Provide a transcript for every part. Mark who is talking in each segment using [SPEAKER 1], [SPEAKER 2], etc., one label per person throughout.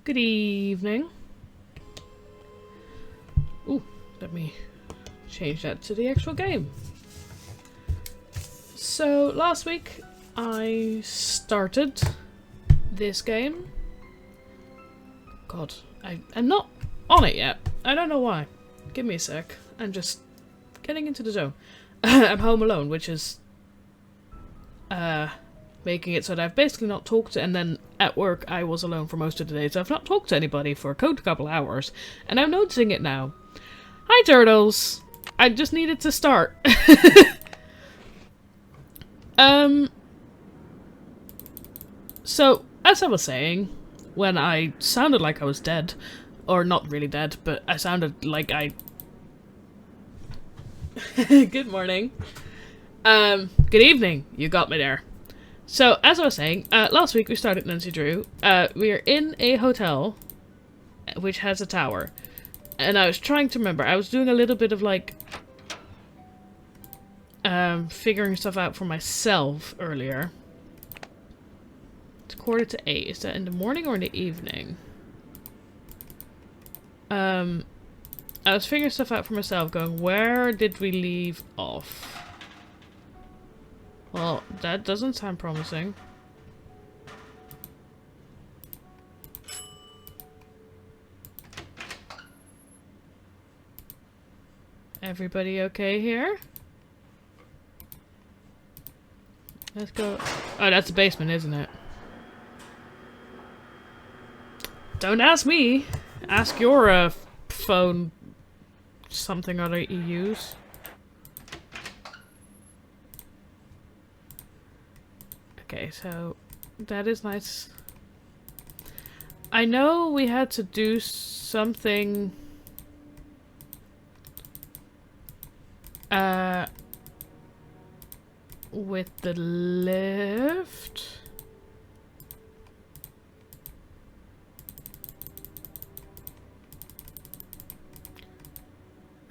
[SPEAKER 1] Good evening. Ooh, let me change that to the actual game. So, last week I started this game. God, I'm not on it yet. I don't know why. Give me a sec. I'm just getting into the zone. I'm home alone, which is making it so that I've basically not talked to, and then at work I was alone for most of the day, so I've not talked to anybody for a good couple hours, and I'm noticing it now. Hi turtles! I just needed to start. So, as I was saying, when I sounded like I was dead, or not really dead, but I sounded like I... Good morning. Good evening, you got me there. So, as I was saying, last week we started Nancy Drew. We are in a hotel, which has a tower. And I was trying to remember, I was doing a little bit of like, figuring stuff out for myself earlier. It's 7:45. Is that in the morning or in the evening? I was figuring stuff out for myself, going, where did we leave off? Well, that doesn't sound promising. Everybody okay here? Let's go. Oh, that's the basement, isn't it? Don't ask me. Ask your phone something other you use. Okay, so that is nice. I know we had to do something with the lift.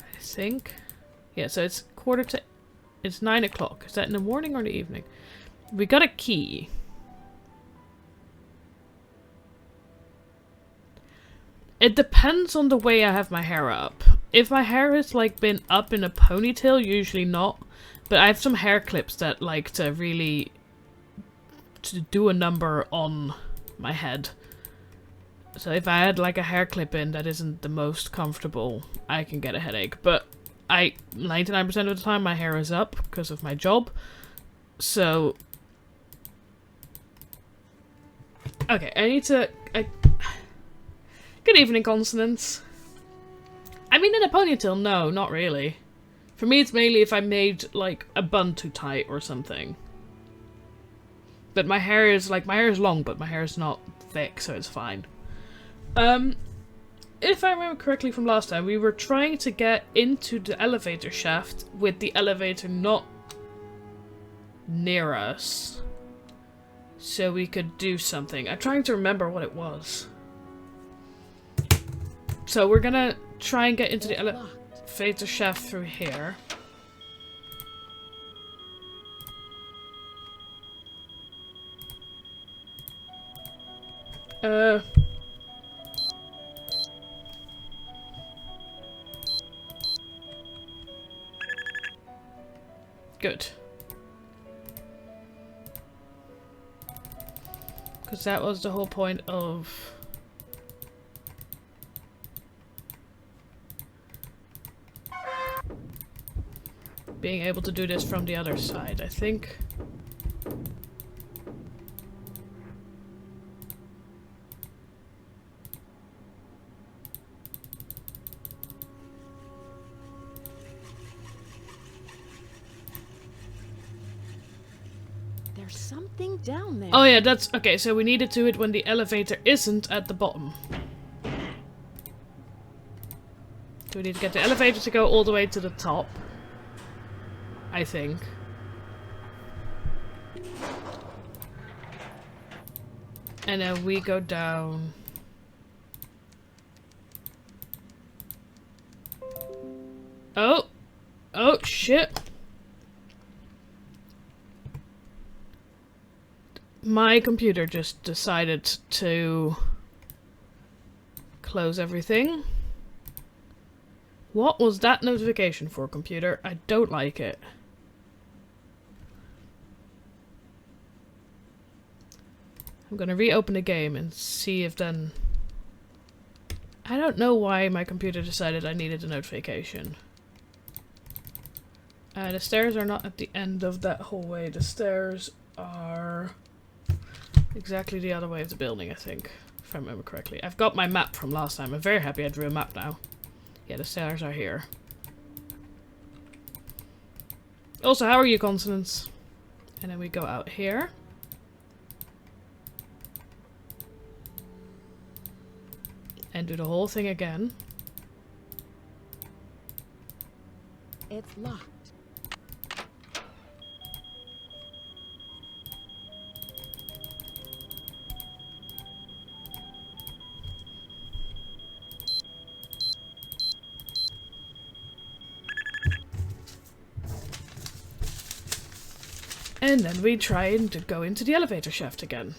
[SPEAKER 1] I think. Yeah, so it's it's 9 o'clock. Is that in the morning or in the evening? We got a key. It depends on the way I have my hair up. If my hair has like been up in a ponytail, usually not. But I have some hair clips that like to really do a number on my head. So if I had like a hair clip in that isn't the most comfortable, I can get a headache. But 99% of the time my hair is up because of my job. So okay, I need to... Good evening, Consonance. I mean, in a ponytail, no, not really. For me, it's mainly if I made, like, a bun too tight or something. But my hair is long, but my hair is not thick, so it's fine. If I remember correctly from last time, we were trying to get into the elevator shaft with the elevator not near us. So we could do something. I'm trying to remember what it was. So we're gonna try and get into the elevator shaft through here. Good. Because that was the whole point of... being able to do this from the other side, I think.
[SPEAKER 2] There's something down there.
[SPEAKER 1] Oh yeah, that's... okay, so we needed to do it when the elevator isn't at the bottom. So we need to get the elevator to go all the way to the top. I think. And then we go down. Oh! Oh, shit! My computer just decided to Close everything. What was that notification for, computer? I don't like it. I'm gonna reopen the game and see if then... I don't know why my computer decided I needed a notification. The stairs are not at the end of that hallway. The stairs are exactly the other way of the building, I think. If I remember correctly. I've got my map from last time. I'm very happy I drew a map now. Yeah, the stairs are here. Also, how are you, Consonants? And then we go out here. And do the whole thing again.
[SPEAKER 2] It's locked.
[SPEAKER 1] And then we try to go into the elevator shaft again.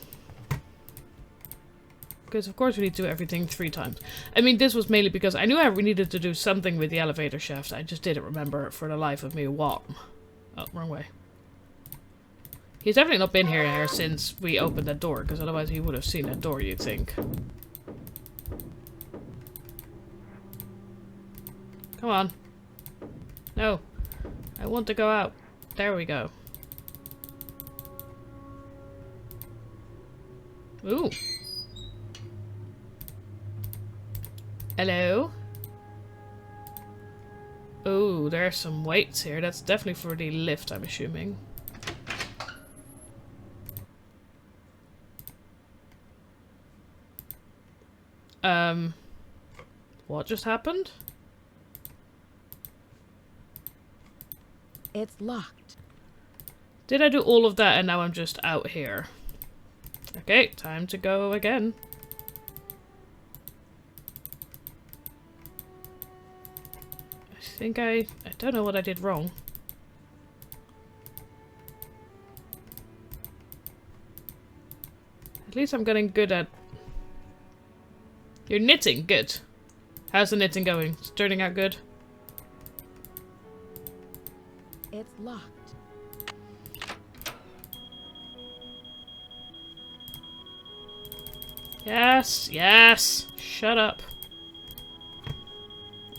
[SPEAKER 1] Because of course we need to do everything 3 times. I mean, this was mainly because I knew I needed to do something with the elevator shaft. I just didn't remember for the life of me what. Oh, wrong way. He's definitely not been here since we opened that door, because otherwise he would have seen that door, you'd think. Come on. No. I want to go out. There we go. Ooh. Hello? Oh, there are some weights here. That's definitely for the lift, I'm assuming. What just happened?
[SPEAKER 2] It's locked.
[SPEAKER 1] Did I do all of that and now I'm just out here? Okay, time to go again. I don't know what I did wrong. At least I'm getting good at... You're knitting, good. How's the knitting going? It's turning out good?
[SPEAKER 2] It's locked.
[SPEAKER 1] Yes, yes! Shut up.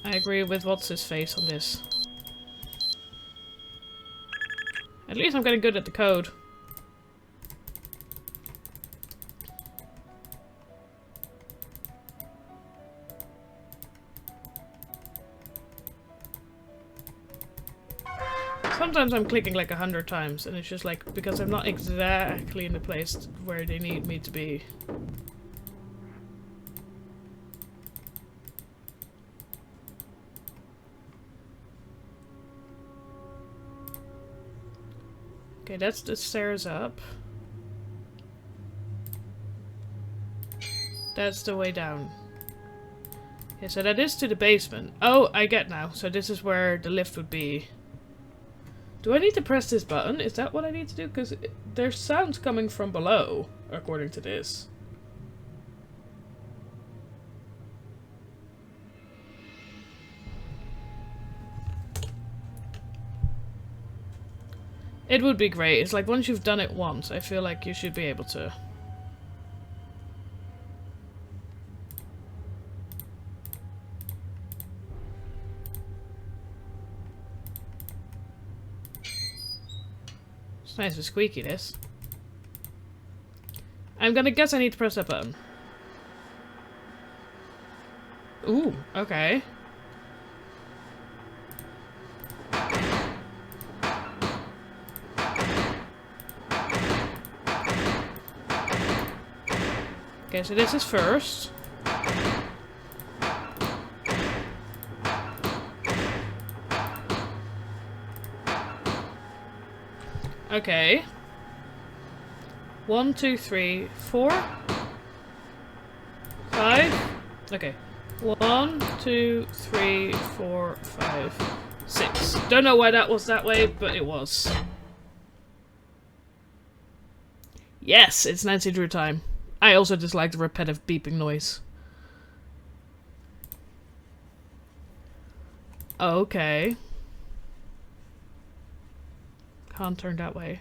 [SPEAKER 1] I agree with what's his face on this. At least I'm getting good at the code. Sometimes I'm clicking like 100 times and it's just like because I'm not exactly in the place where they need me to be. Okay, that's the stairs up. That's the way down. Okay, so that is to the basement. Oh, I get now. So this is where the lift would be. Do I need to press this button? Is that what I need to do? Because there's sounds coming from below, according to this. It would be great. It's like once you've done it once, I feel like you should be able to. It's nice and squeaky, this. I'm gonna guess I need to press that button. Ooh, okay. Okay, so this is first. Okay. 1, 2, 3, 4, 5. Okay. 1, 2, 3, 4, 5, 6. Don't know why that was that way, but it was. Yes, it's Nancy Drew time. I also dislike the repetitive beeping noise. Okay. Can't turn that way.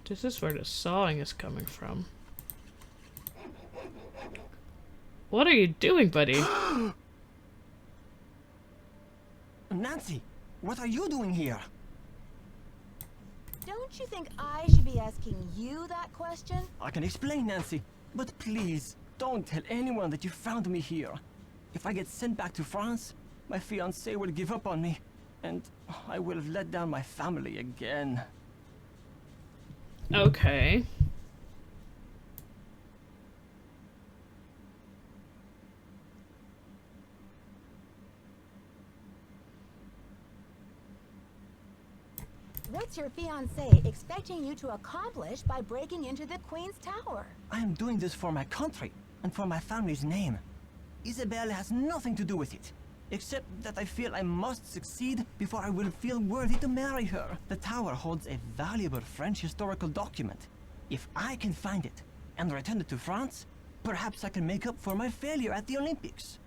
[SPEAKER 1] This is where the sawing is coming from. What are you doing, buddy?
[SPEAKER 3] Nancy, what are you doing here?
[SPEAKER 2] Don't you think I should be asking you that question?
[SPEAKER 3] I can explain, Nancy, but please don't tell anyone that you found me here. If I get sent back to France, my fiancé will give up on me, and I will have let down my family again.
[SPEAKER 1] Okay.
[SPEAKER 2] What's your fiancé expecting you to accomplish by breaking into the Queen's Tower?
[SPEAKER 3] I am doing this for my country and for my family's name. Isabelle has nothing to do with it, except that I feel I must succeed before I will feel worthy to marry her. The tower holds a valuable French historical document. If I can find it and return it to France, perhaps I can make up for my failure at the Olympics.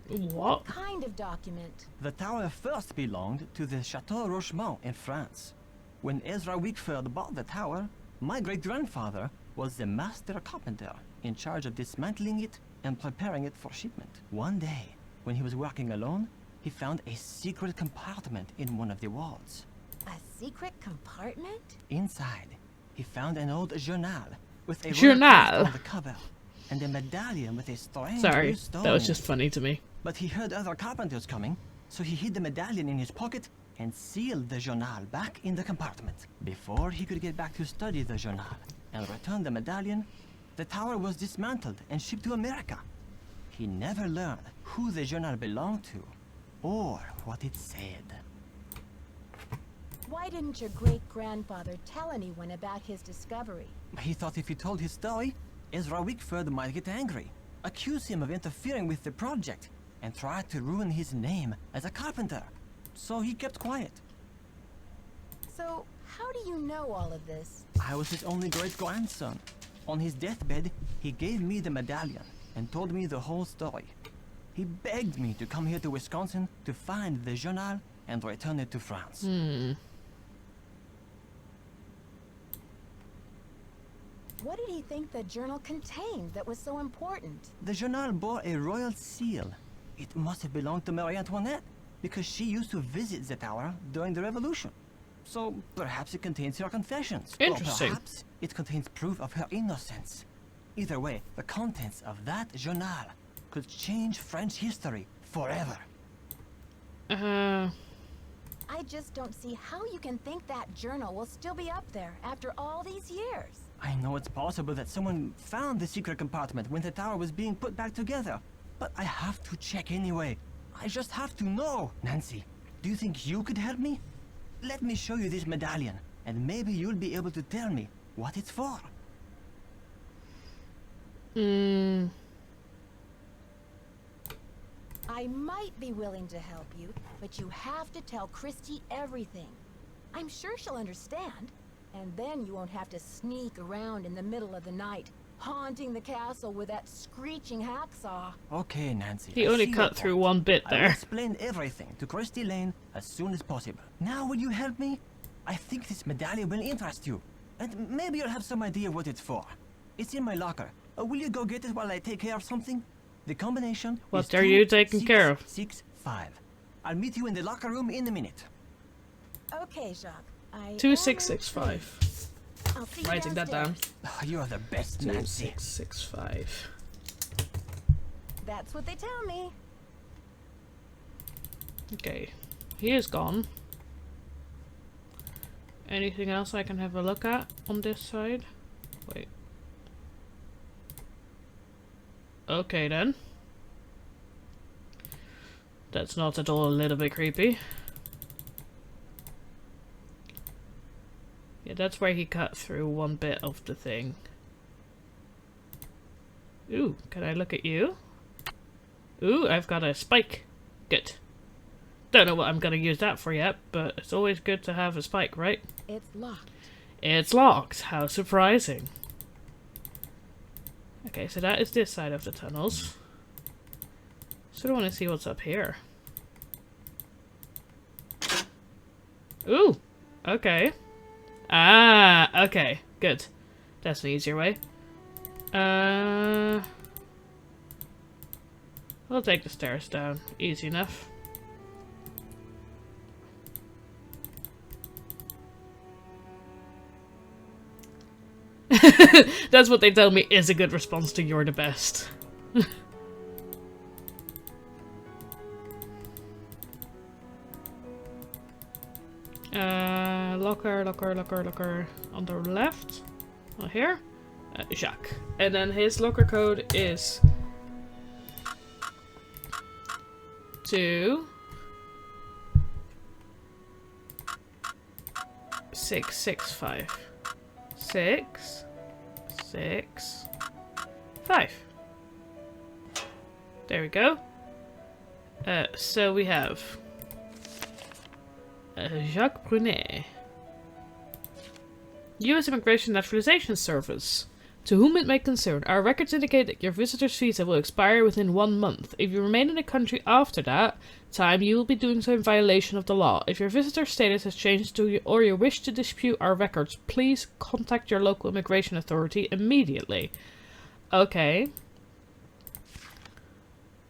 [SPEAKER 1] What?
[SPEAKER 2] Kind of document.
[SPEAKER 3] The tower first belonged to the Chateau Rochemont in France. When Ezra Wickford bought the tower, my great-grandfather was the master carpenter in charge of dismantling it and preparing it for shipment. One day, when he was working alone, he found a secret compartment in one of the walls.
[SPEAKER 2] A secret compartment?
[SPEAKER 3] Inside, he found an old journal with a royal
[SPEAKER 1] Journal?
[SPEAKER 3] crest on the cover and a medallion with a strange
[SPEAKER 1] Sorry,
[SPEAKER 3] blue stone.
[SPEAKER 1] that was just funny to me.
[SPEAKER 3] But he heard other carpenters coming, so he hid the medallion in his pocket and sealed the journal back in the compartment. Before he could get back to study the journal and return the medallion, the tower was dismantled and shipped to America. He never learned who the journal belonged to or what it said.
[SPEAKER 2] Why didn't your great-grandfather tell anyone about his discovery?
[SPEAKER 3] He thought if he told his story, Ezra Wickford might get angry, accuse him of interfering with the project, and try to ruin his name as a carpenter. So he kept quiet.
[SPEAKER 2] So, how do you know all of this?
[SPEAKER 3] I was his only great-grandson. On his deathbed, he gave me the medallion and told me the whole story. He begged me to come here to Wisconsin to find the journal and return it to France.
[SPEAKER 2] What did he think the journal contained that was so important?
[SPEAKER 3] The journal bore a royal seal. It must have belonged to Marie Antoinette, because she used to visit the tower during the Revolution. So perhaps it contains her confessions.
[SPEAKER 1] Interesting.
[SPEAKER 3] Or perhaps it contains proof of her innocence. Either way, the contents of that journal could change French history forever.
[SPEAKER 2] I just don't see how you can think that journal will still be up there after all these years.
[SPEAKER 3] I know it's possible that someone found the secret compartment when the tower was being put back together, but I have to check anyway. I just have to know. Nancy, do you think you could help me? Let me show you this medallion, and maybe you'll be able to tell me what it's for.
[SPEAKER 2] I might be willing to help you, but you have to tell Christy everything. I'm sure she'll understand, and then you won't have to sneak around in the middle of the night, haunting the castle with that screeching hacksaw.
[SPEAKER 3] Okay, Nancy.
[SPEAKER 1] He
[SPEAKER 3] I
[SPEAKER 1] only
[SPEAKER 3] see
[SPEAKER 1] cut
[SPEAKER 3] your
[SPEAKER 1] through
[SPEAKER 3] point.
[SPEAKER 1] one bit
[SPEAKER 3] I will
[SPEAKER 1] there.
[SPEAKER 3] explain everything to Christy Lane as soon as possible. Now, will you help me? I think this medallion will interest you, and maybe you'll have some idea what it's for. It's in my locker. Will you go get it while I take care of something? The combination
[SPEAKER 1] What
[SPEAKER 3] is
[SPEAKER 1] are you taking care of?
[SPEAKER 3] 2665. I'll meet you in the locker room in a minute.
[SPEAKER 2] Okay, Jacques. I am
[SPEAKER 1] 2665.
[SPEAKER 2] intrigued. I'll see you
[SPEAKER 1] Writing that down.
[SPEAKER 2] downstairs.
[SPEAKER 3] You are the best, Nancy.
[SPEAKER 1] 2665.
[SPEAKER 2] That's what they tell me.
[SPEAKER 1] Okay. He is gone. Anything else I can have a look at on this side? Wait. Okay then. That's not at all a little bit creepy. Yeah, that's where he cut through one bit of the thing. Ooh, can I look at you? Ooh, I've got a spike. Good. Don't know what I'm gonna use that for yet, but it's always good to have a spike, right?
[SPEAKER 2] It's locked.
[SPEAKER 1] It's locked. How surprising. Okay, so that is this side of the tunnels. Sort of want to see what's up here. Ooh! Okay. Ah, okay. Good. That's an easier way. We'll take the stairs down. Easy enough. That's what they tell me is a good response to "you're the best." Locker on the left. Oh, here. Jacques. And then his locker code is 2 6 6 5 6 6 5. There we go. So we have Jacques Brunet, U.S. Immigration Naturalization Service. To whom it may concern, our records indicate that your visitor's visa will expire within 1 month. If you remain in the country after that time, you will be doing so in violation of the law. If your visitor status has changed or you wish to dispute our records, please contact your local immigration authority immediately. Okay.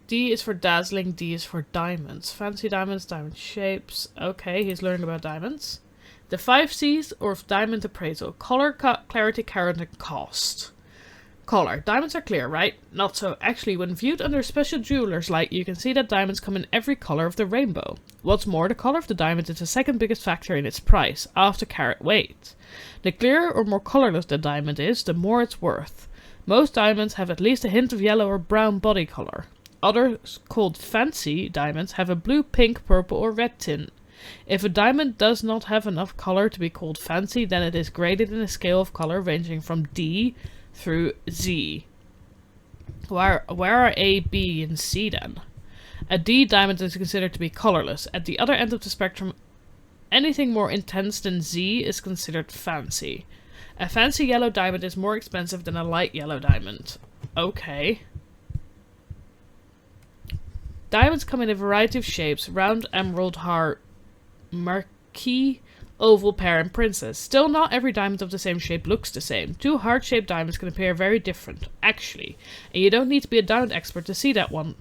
[SPEAKER 1] D is for dazzling, D is for diamonds. Fancy diamonds, diamond shapes. Okay, he's learning about diamonds. The 5 C's of diamond appraisal. Color, cut, clarity, carat, and cost. Color. Diamonds are clear, right? Not so. Actually, when viewed under special jeweler's light, you can see that diamonds come in every color of the rainbow. What's more, the color of the diamond is the second biggest factor in its price, after carat weight. The clearer or more colorless the diamond is, the more it's worth. Most diamonds have at least a hint of yellow or brown body color. Others, called fancy diamonds, have a blue, pink, purple, or red tint. If a diamond does not have enough color to be called fancy, then it is graded in a scale of color ranging from D through Z. Where are A, B, and C then? A D diamond is considered to be colorless. At the other end of the spectrum, anything more intense than Z is considered fancy. A fancy yellow diamond is more expensive than a light yellow diamond. Okay. Diamonds come in a variety of shapes: round, emerald, heart, marquise, oval, pear, and princess. Still, not every diamond of the same shape looks the same. 2 heart-shaped diamonds can appear very different, actually. And you don't need to be a diamond expert to see that one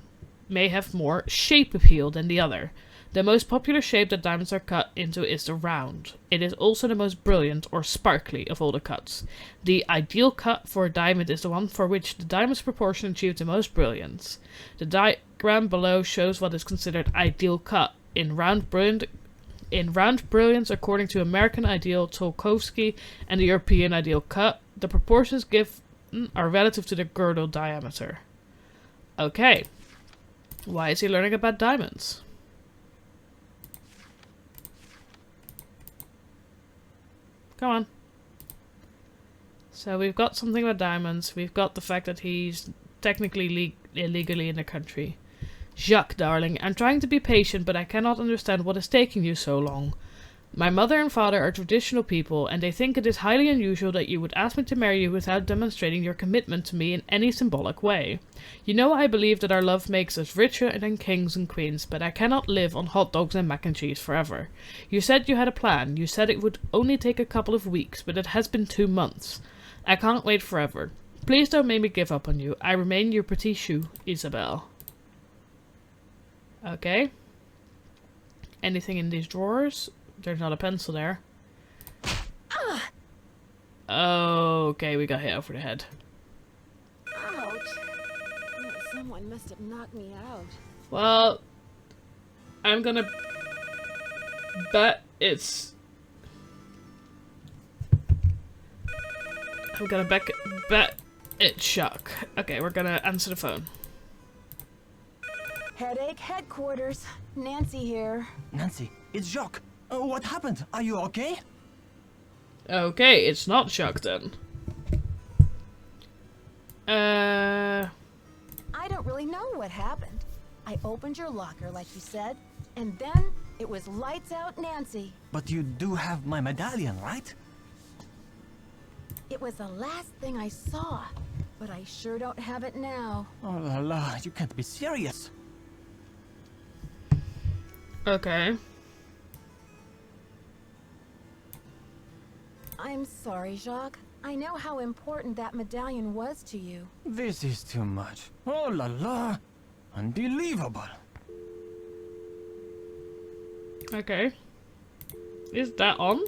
[SPEAKER 1] may have more shape appeal than the other. The most popular shape that diamonds are cut into is the round. It is also the most brilliant or sparkly of all the cuts. The ideal cut for a diamond is the one for which the diamond's proportion achieves the most brilliance. The diagram below shows what is considered ideal cut. In round brilliance, according to American Ideal Tolkovsky and the European Ideal Cut, the proportions given are relative to the girdle diameter. Okay. Why is he learning about diamonds? Come on. So we've got something about diamonds. We've got the fact that he's technically illegally in the country. Jacques, darling, I'm trying to be patient, but I cannot understand what is taking you so long. My mother and father are traditional people, and they think it is highly unusual that you would ask me to marry you without demonstrating your commitment to me in any symbolic way. You know I believe that our love makes us richer than kings and queens, but I cannot live on hot dogs and mac and cheese forever. You said you had a plan. You said it would only take a couple of weeks, but it has been 2 months. I can't wait forever. Please don't make me give up on you. I remain your petit chou, Isabelle. Okay. Anything in these drawers? There's not a pencil there. Okay, we got hit over the head.
[SPEAKER 2] Ouch. Someone must have knocked me out.
[SPEAKER 1] Well, I'm gonna bet it's... I'm gonna bet it's Jacques. Okay, we're gonna answer the phone.
[SPEAKER 2] Headache headquarters. Nancy here.
[SPEAKER 3] Nancy, it's Jacques. What happened? Are you okay?
[SPEAKER 1] Okay, it's not Jacques then.
[SPEAKER 2] I don't really know what happened. I opened your locker like you said, and then it was lights out Nancy.
[SPEAKER 3] But you do have my medallion, right?
[SPEAKER 2] It was the last thing I saw. but I sure don't have it now.
[SPEAKER 3] Oh la la, you can't be serious.
[SPEAKER 1] Okay.
[SPEAKER 2] I'm sorry, Jacques. I know how important that medallion was to you.
[SPEAKER 3] This is too much. Oh la la. Unbelievable.
[SPEAKER 1] Okay. Is that on?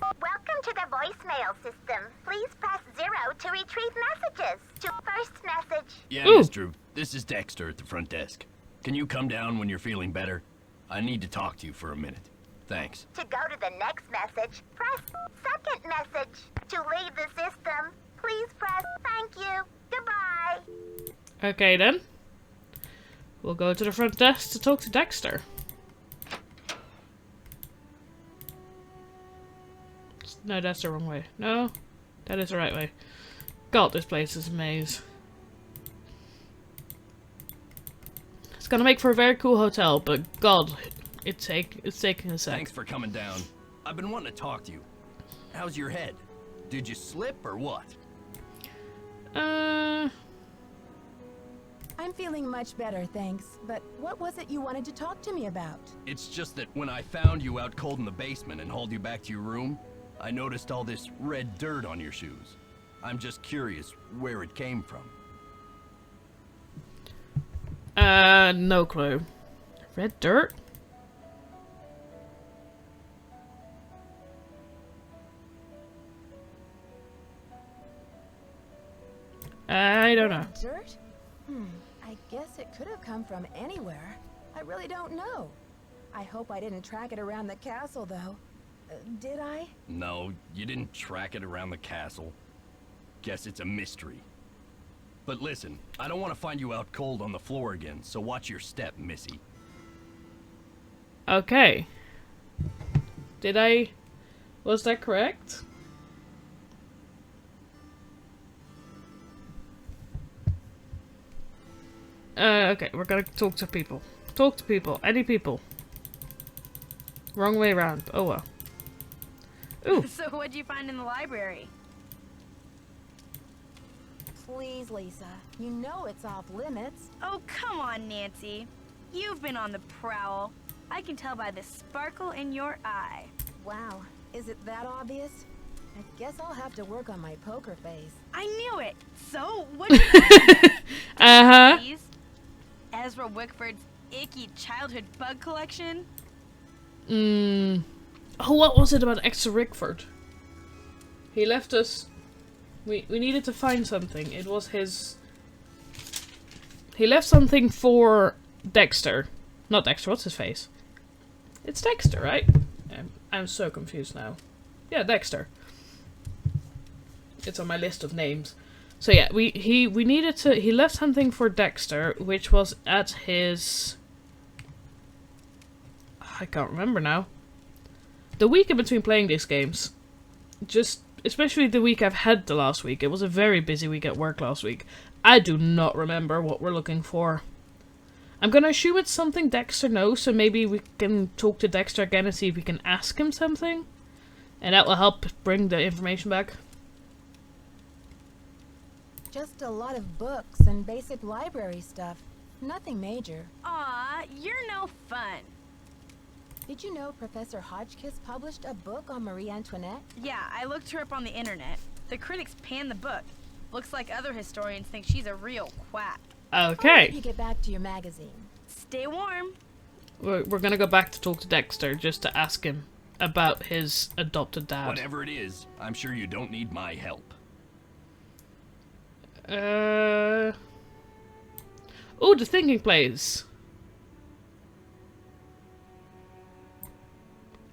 [SPEAKER 4] Welcome to the voicemail system. Please press 0 to retrieve messages. To first message.
[SPEAKER 5] Yeah,
[SPEAKER 1] Ooh.
[SPEAKER 5] Miss Drew. This is Dexter at the front desk. Can you come down when you're feeling better? I need to talk to you for a minute. Thanks.
[SPEAKER 4] To go to the next message, press second message. To leave the system, please press thank you. Goodbye.
[SPEAKER 1] Okay then. We'll go to the front desk to talk to Dexter. No, that's the wrong way. No, that is the right way. God, this place is a maze. It's gonna make for a very cool hotel, but God, it's taking a sec.
[SPEAKER 5] Thanks for coming down. I've been wanting to talk to you. How's your head? Did you slip or what?
[SPEAKER 2] I'm feeling much better, thanks. But what was it you wanted to talk to me about?
[SPEAKER 5] It's just that when I found you out cold in the basement and hauled you back to your room, I noticed all this red dirt on your shoes. I'm just curious where it came from.
[SPEAKER 1] No clue. Red dirt? I don't know.
[SPEAKER 2] Dirt? I guess it could have come from anywhere. I really don't know. I hope I didn't track it around the castle, though. Did I?
[SPEAKER 5] No, you didn't track it around the castle. Guess it's a mystery. But listen, I don't want to find you out cold on the floor again, so watch your step, Missy.
[SPEAKER 1] Okay. Was that correct? Okay, we're gonna talk to people. Talk to people. Any people. Wrong way around. Oh well. Ooh.
[SPEAKER 6] So what'd you find in the library?
[SPEAKER 2] Please, Lisa. You know it's off limits.
[SPEAKER 6] Oh, come on, Nancy. You've been on the prowl. I can tell by the sparkle in your eye.
[SPEAKER 2] Wow. Is it that obvious? I guess I'll have to work on my poker face.
[SPEAKER 6] I knew it. So, what'd you find?
[SPEAKER 1] Uh-huh.
[SPEAKER 6] Please? Ezra Wickford's icky childhood bug collection?
[SPEAKER 1] Oh, what was it about Extra Rickford? He left us... We needed to find something. It was his... He left something for Dexter. Not Dexter, what's his face? It's Dexter, right? I'm so confused now. Yeah, Dexter. It's on my list of names. So yeah, we needed to... He left something for Dexter, which was at his... I can't remember now. The week in between playing these games. Especially the week I've had the last week. It was a very busy week at work last week. I do not remember what we're looking for. I'm gonna assume it's something Dexter knows, so maybe we can talk to Dexter again and see if we can ask him something. And that will help bring the information back.
[SPEAKER 2] Just a lot of books and basic library stuff. Nothing major.
[SPEAKER 6] Aw, you're no fun.
[SPEAKER 2] Did you know Professor Hotchkiss published a book on Marie Antoinette?
[SPEAKER 6] Yeah, I looked her up on the internet. The critics panned the book. Looks like other historians think she's a real quack.
[SPEAKER 2] When
[SPEAKER 1] Okay.
[SPEAKER 2] you get back to your magazine.
[SPEAKER 6] Stay warm.
[SPEAKER 1] We're gonna go back to talk to Dexter just to ask him about his adopted dad.
[SPEAKER 5] Whatever it is, I'm sure you don't need my help.
[SPEAKER 1] Oh, the thinking plays.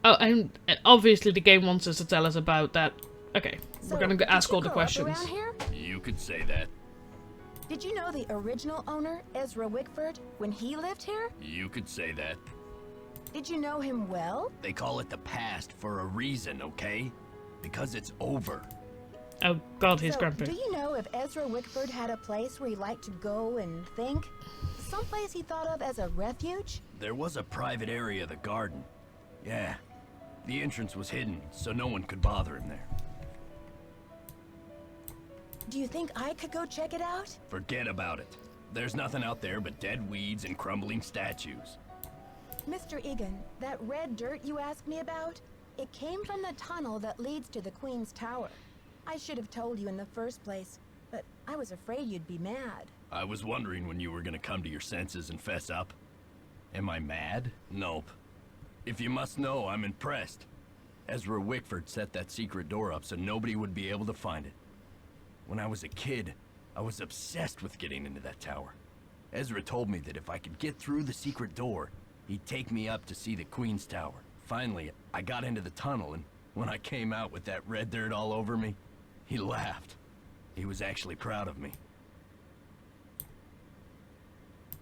[SPEAKER 1] Oh, and obviously the game wants us to tell us about that. Okay,
[SPEAKER 2] So,
[SPEAKER 1] we're gonna go
[SPEAKER 2] did
[SPEAKER 1] ask
[SPEAKER 2] you
[SPEAKER 1] all the
[SPEAKER 2] grow up
[SPEAKER 1] questions.
[SPEAKER 2] around here?
[SPEAKER 5] You could say that.
[SPEAKER 2] Did you know the original owner, Ezra Wickford, when he lived here?
[SPEAKER 5] You could say that.
[SPEAKER 2] Did you know him well?
[SPEAKER 5] They call it the past for a reason, okay? Because it's over.
[SPEAKER 1] Oh God, he's
[SPEAKER 2] So,
[SPEAKER 1] grumpy.
[SPEAKER 2] do you know if Ezra Wickford had a place where he liked to go and think? Someplace he thought of as a refuge?
[SPEAKER 5] There was a private area of the garden. Yeah. The entrance was hidden, so no one could bother him there.
[SPEAKER 2] Do you think I could go check it out?
[SPEAKER 5] Forget about it. There's nothing out there but dead weeds and crumbling statues.
[SPEAKER 2] Mr. Egan, that red dirt you asked me about, it came from the tunnel that leads to the Queen's Tower. I should have told you in the first place, but I was afraid you'd be mad.
[SPEAKER 5] I was wondering when you were gonna come to your senses and fess up. Am I mad? Nope. If you must know, I'm impressed. Ezra Wickford set that secret door up so nobody would be able to find it. When I was a kid, I was obsessed with getting into that tower. Ezra told me that if I could get through the secret door, he'd take me up to see the Queen's Tower. Finally, I got into the tunnel, and when I came out with that red dirt all over me, he laughed. He was actually proud of me.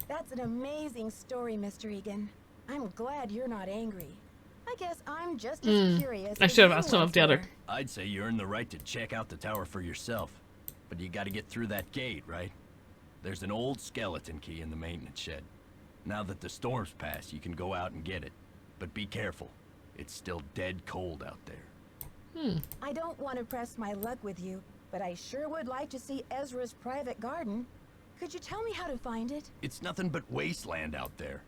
[SPEAKER 2] That's an amazing story, Mr. Egan. I'm glad you're not angry. I guess I'm just as curious.
[SPEAKER 1] I should have asked some of the other.
[SPEAKER 5] I'd say you earned the right to check out the tower for yourself. But you gotta get through that gate, right? There's an old skeleton key in the maintenance shed. Now that the storm's passed, you can go out and get it. But be careful. It's still dead cold out there.
[SPEAKER 2] I don't want to press my luck with you, but I sure would like to see Ezra's private garden. Could you tell me how to find it?
[SPEAKER 5] It's nothing but wasteland out there.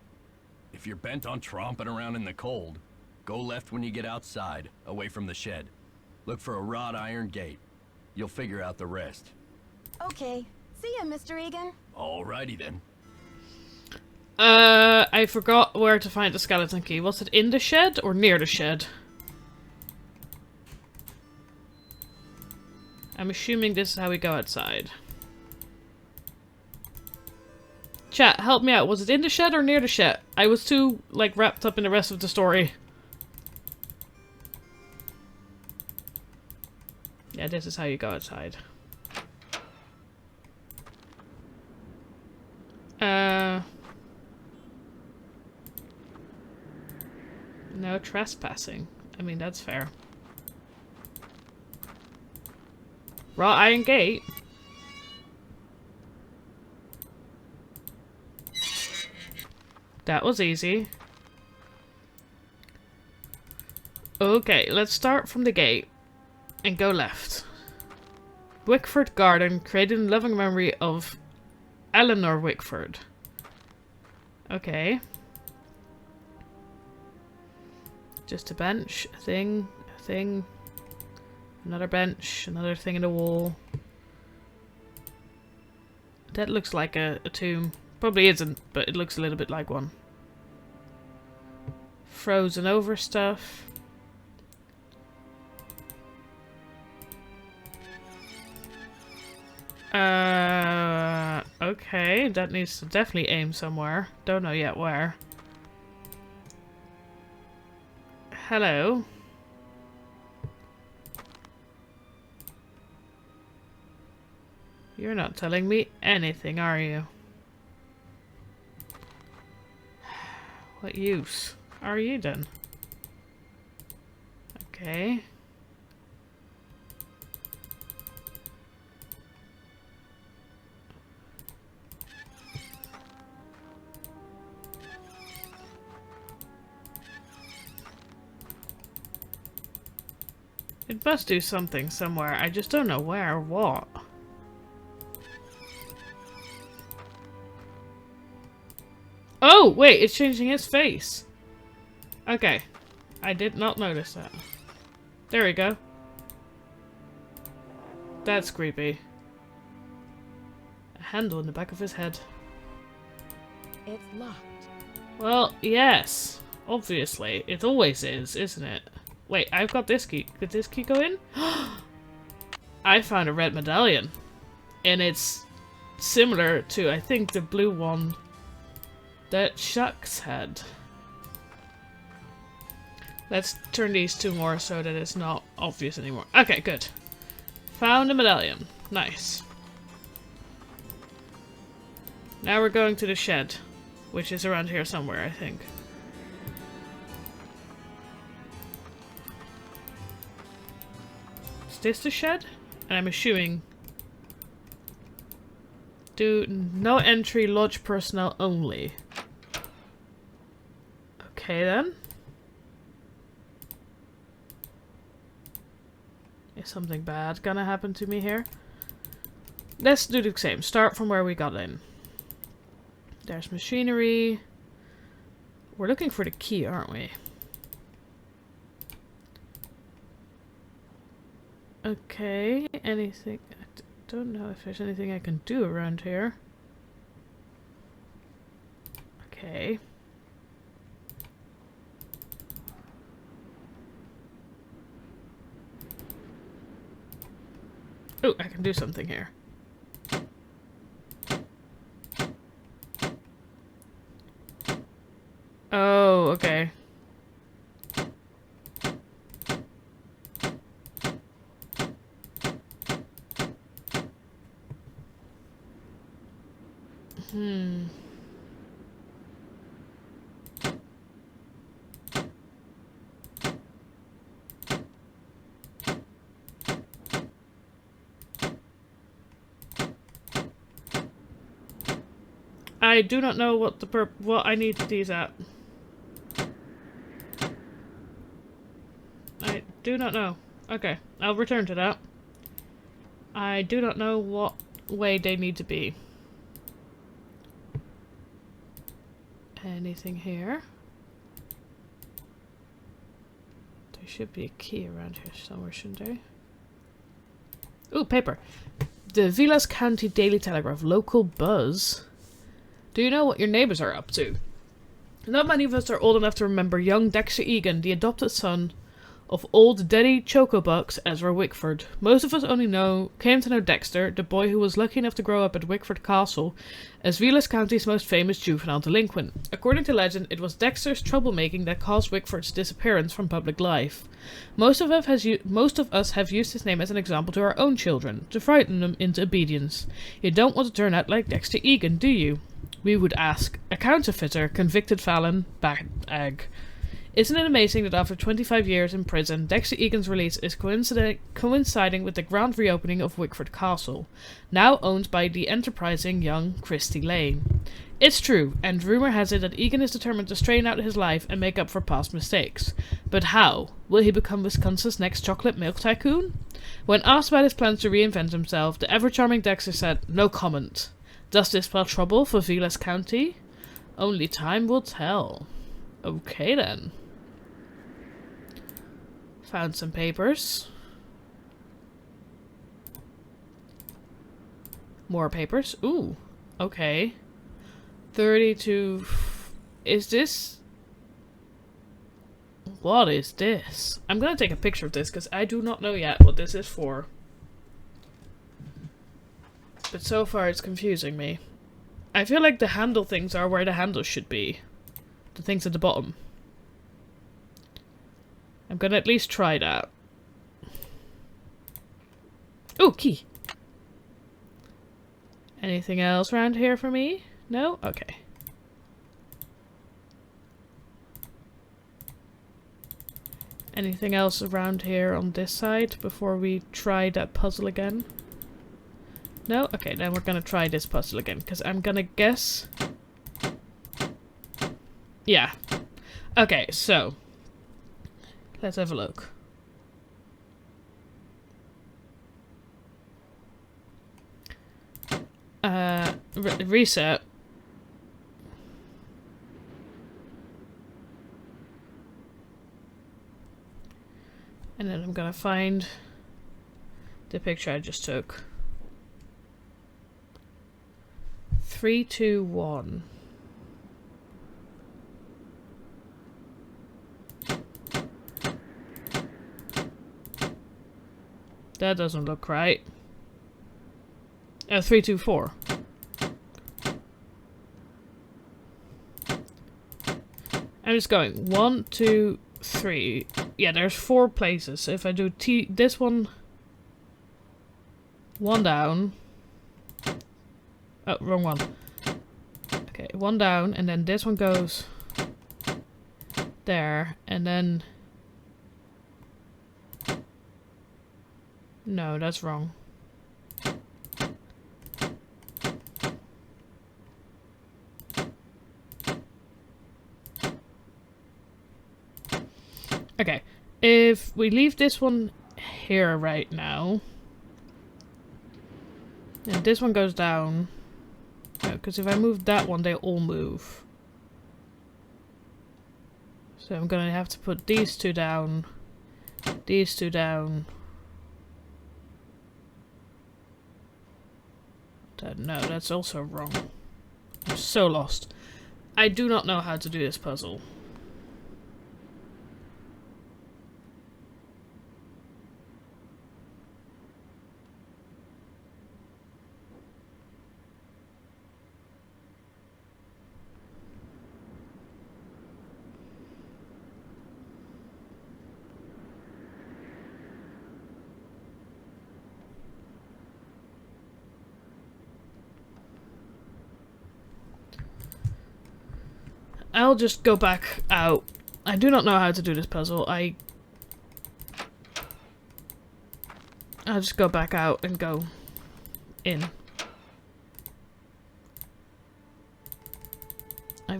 [SPEAKER 5] If you're bent on tromping around in the cold, go left when you get outside, away from the shed. Look for a wrought iron gate. You'll figure out the rest.
[SPEAKER 2] Okay. See ya, Mr. Egan.
[SPEAKER 5] Alrighty then.
[SPEAKER 1] I forgot where to find the skeleton key. Was it in the shed or near the shed? I'm assuming this is how we go outside. Chat, help me out. Was it in the shed or near the shed? I was too, like, wrapped up in the rest of the story. Yeah, this is how you go outside. No trespassing. I mean, that's fair. Raw iron gate. That was easy. Okay, let's start from the gate and go left. Wickford Garden, created in loving memory of Eleanor Wickford. Okay. Just a bench, a thing, another bench, another thing in the wall. That looks like a tomb. Probably isn't, but it looks a little bit like one. Frozen over stuff. Okay, that needs to definitely aim somewhere. Don't know yet where. Hello. You're not telling me anything, are you? What use are you then? Okay. It must do something somewhere. I just don't know where or what. Oh, wait, it's changing his face. Okay. I did not notice that. There we go. That's creepy. A handle in the back of his head.
[SPEAKER 2] It's locked.
[SPEAKER 1] Well, yes. Obviously. It always is, isn't it? Wait, I've got this key. Could this key go in? I found a red medallion. And it's similar to, I think, the blue one that Shucks had. Let's turn these two more so that it's not obvious anymore. Okay, good. Found a medallion. Nice. Now we're going to the shed, which is around here somewhere, I think. Is this the shed? And I'm assuming... Do no entry, lodge personnel only. Okay then. Is something bad gonna happen to me here? let's do the same. Start from where we got in. There's machinery. We're looking for the key, aren't we? Okay, anything... I don't know if there's anything I can do around here. Okay. Oh, I can do something here. Oh, okay. I do not know what I need these at. I do not know. Okay, I'll return to that. I do not know what way they need to be. Anything here? There should be a key around here somewhere, shouldn't there? Ooh, paper. The Vilas County Daily Telegraph. Local buzz. Do you know what your neighbors are up to? Not many of us are old enough to remember young Dexter Egan, the adopted son of old Daddy Chocobucks Ezra Wickford. Most of us only came to know Dexter, the boy who was lucky enough to grow up at Wickford Castle, as Vilas County's most famous juvenile delinquent. According to legend, it was Dexter's troublemaking that caused Wickford's disappearance from public life. Most of us have used his name as an example to our own children, to frighten them into obedience. You don't want to turn out like Dexter Egan, do you? We would ask. A counterfeiter, convicted felon, bag. Isn't it amazing that after 25 years in prison, Dexter Egan's release is coinciding with the grand reopening of Wickford Castle, now owned by the enterprising young Christy Lane? It's true, and rumour has it that Egan is determined to straighten out his life and make up for past mistakes. But how? Will he become Wisconsin's next chocolate milk tycoon? When asked about his plans to reinvent himself, the ever-charming Dexter said, "No comment." Does this spell trouble for Vilas County? Only time will tell. Okay then. Found some papers. More papers. Ooh. Okay. 32... Is this... What is this? I'm gonna take a picture of this because I do not know yet what this is for. But so far it's confusing me. I feel like the handle things are where the handles should be. The things at the bottom. I'm gonna at least try that. Ooh, key! Anything else around here for me? No? Okay. Anything else around here on this side before we try that puzzle again? No? Okay, then we're gonna try this puzzle again, because I'm gonna guess... Yeah. Okay, so... Let's have a look. Reset. And then I'm gonna find the picture I just took. 3, 2, 1. That doesn't look right. 3, 2, 4. I'm just going 1, 2, 3. Yeah, there's 4 places. So if I do this one down. Oh, wrong one. Okay, 1 down, and then this one goes there, and then... No, that's wrong. Okay, if we leave this one here right now... And this one goes down. No, because if I move that one, they all move. So I'm gonna have to put these two down. These two down. No, that's also wrong. I'm so lost. I do not know how to do this puzzle. I'll just go back out. I do not know how to do this puzzle. I'll just go back out and go in.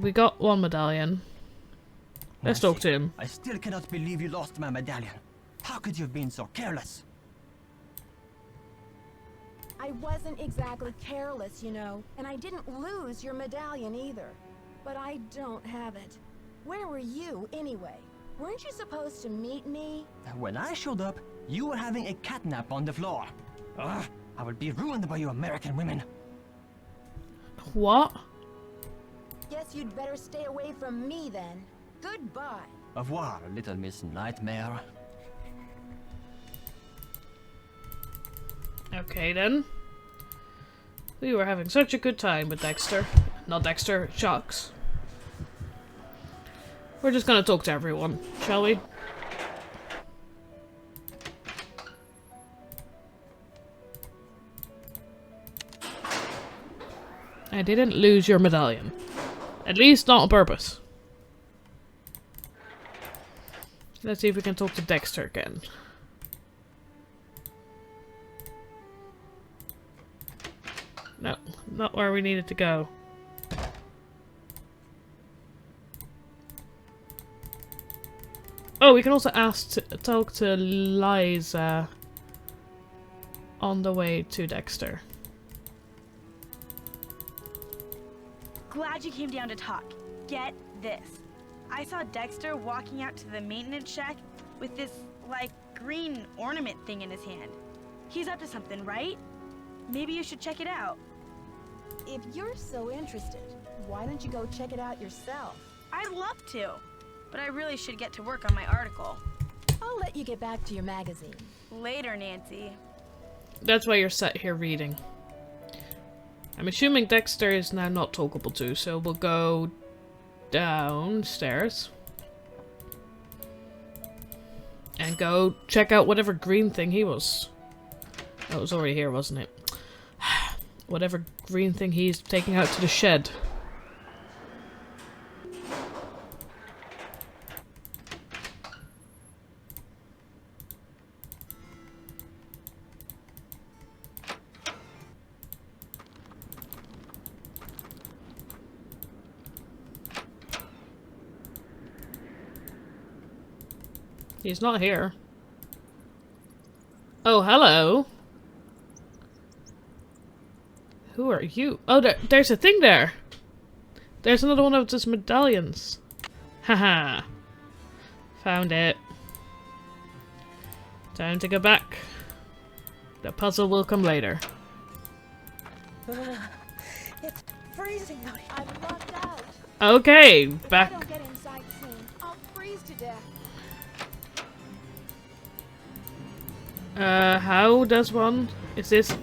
[SPEAKER 1] We got one medallion. Let's talk to him.
[SPEAKER 3] I still cannot believe you lost my medallion. How could you have been so careless?
[SPEAKER 2] I wasn't exactly careless, you know, and I didn't lose your medallion either. But I don't have it. Where were you, anyway? Weren't you supposed to meet me?
[SPEAKER 3] When I showed up, you were having a catnap on the floor. Ugh, I will be ruined by you American women.
[SPEAKER 1] What?
[SPEAKER 2] Guess you'd better stay away from me then. Goodbye.
[SPEAKER 3] Au revoir, little Miss Nightmare.
[SPEAKER 1] Okay then. We were having such a good time with Dexter. Not Dexter, Shucks. We're just gonna talk to everyone, shall we? I didn't lose your medallion. At least not on purpose. Let's see if we can talk to Dexter again. No, not where we needed to go. Oh, we can also ask to talk to Liza on the way to Dexter.
[SPEAKER 6] Glad you came down to talk. Get this. I saw Dexter walking out to the maintenance shack with this, like, green ornament thing in his hand. He's up to something, right? Maybe you should check it out.
[SPEAKER 2] If you're so interested, why don't you go check it out yourself?
[SPEAKER 6] I'd love to, but I really should get to work on my article.
[SPEAKER 2] I'll let you get back to your magazine.
[SPEAKER 6] Later, Nancy.
[SPEAKER 1] That's why you're sat here reading. I'm assuming Dexter is now not talkable to, so we'll go downstairs. And go check out whatever green thing he was. Oh, it was already here, wasn't it? Whatever green thing he's taking out to the shed. He's not here. Oh, hello. Who are you? Oh, there's a thing there. There's another one of those medallions. Haha. Found it. Time to go back. The puzzle will come later.
[SPEAKER 2] It's freezing out here. I'm locked out.
[SPEAKER 1] Okay,
[SPEAKER 2] If I
[SPEAKER 1] back.
[SPEAKER 2] don't get inside soon, I'll freeze to death.
[SPEAKER 1] How does one? Is this?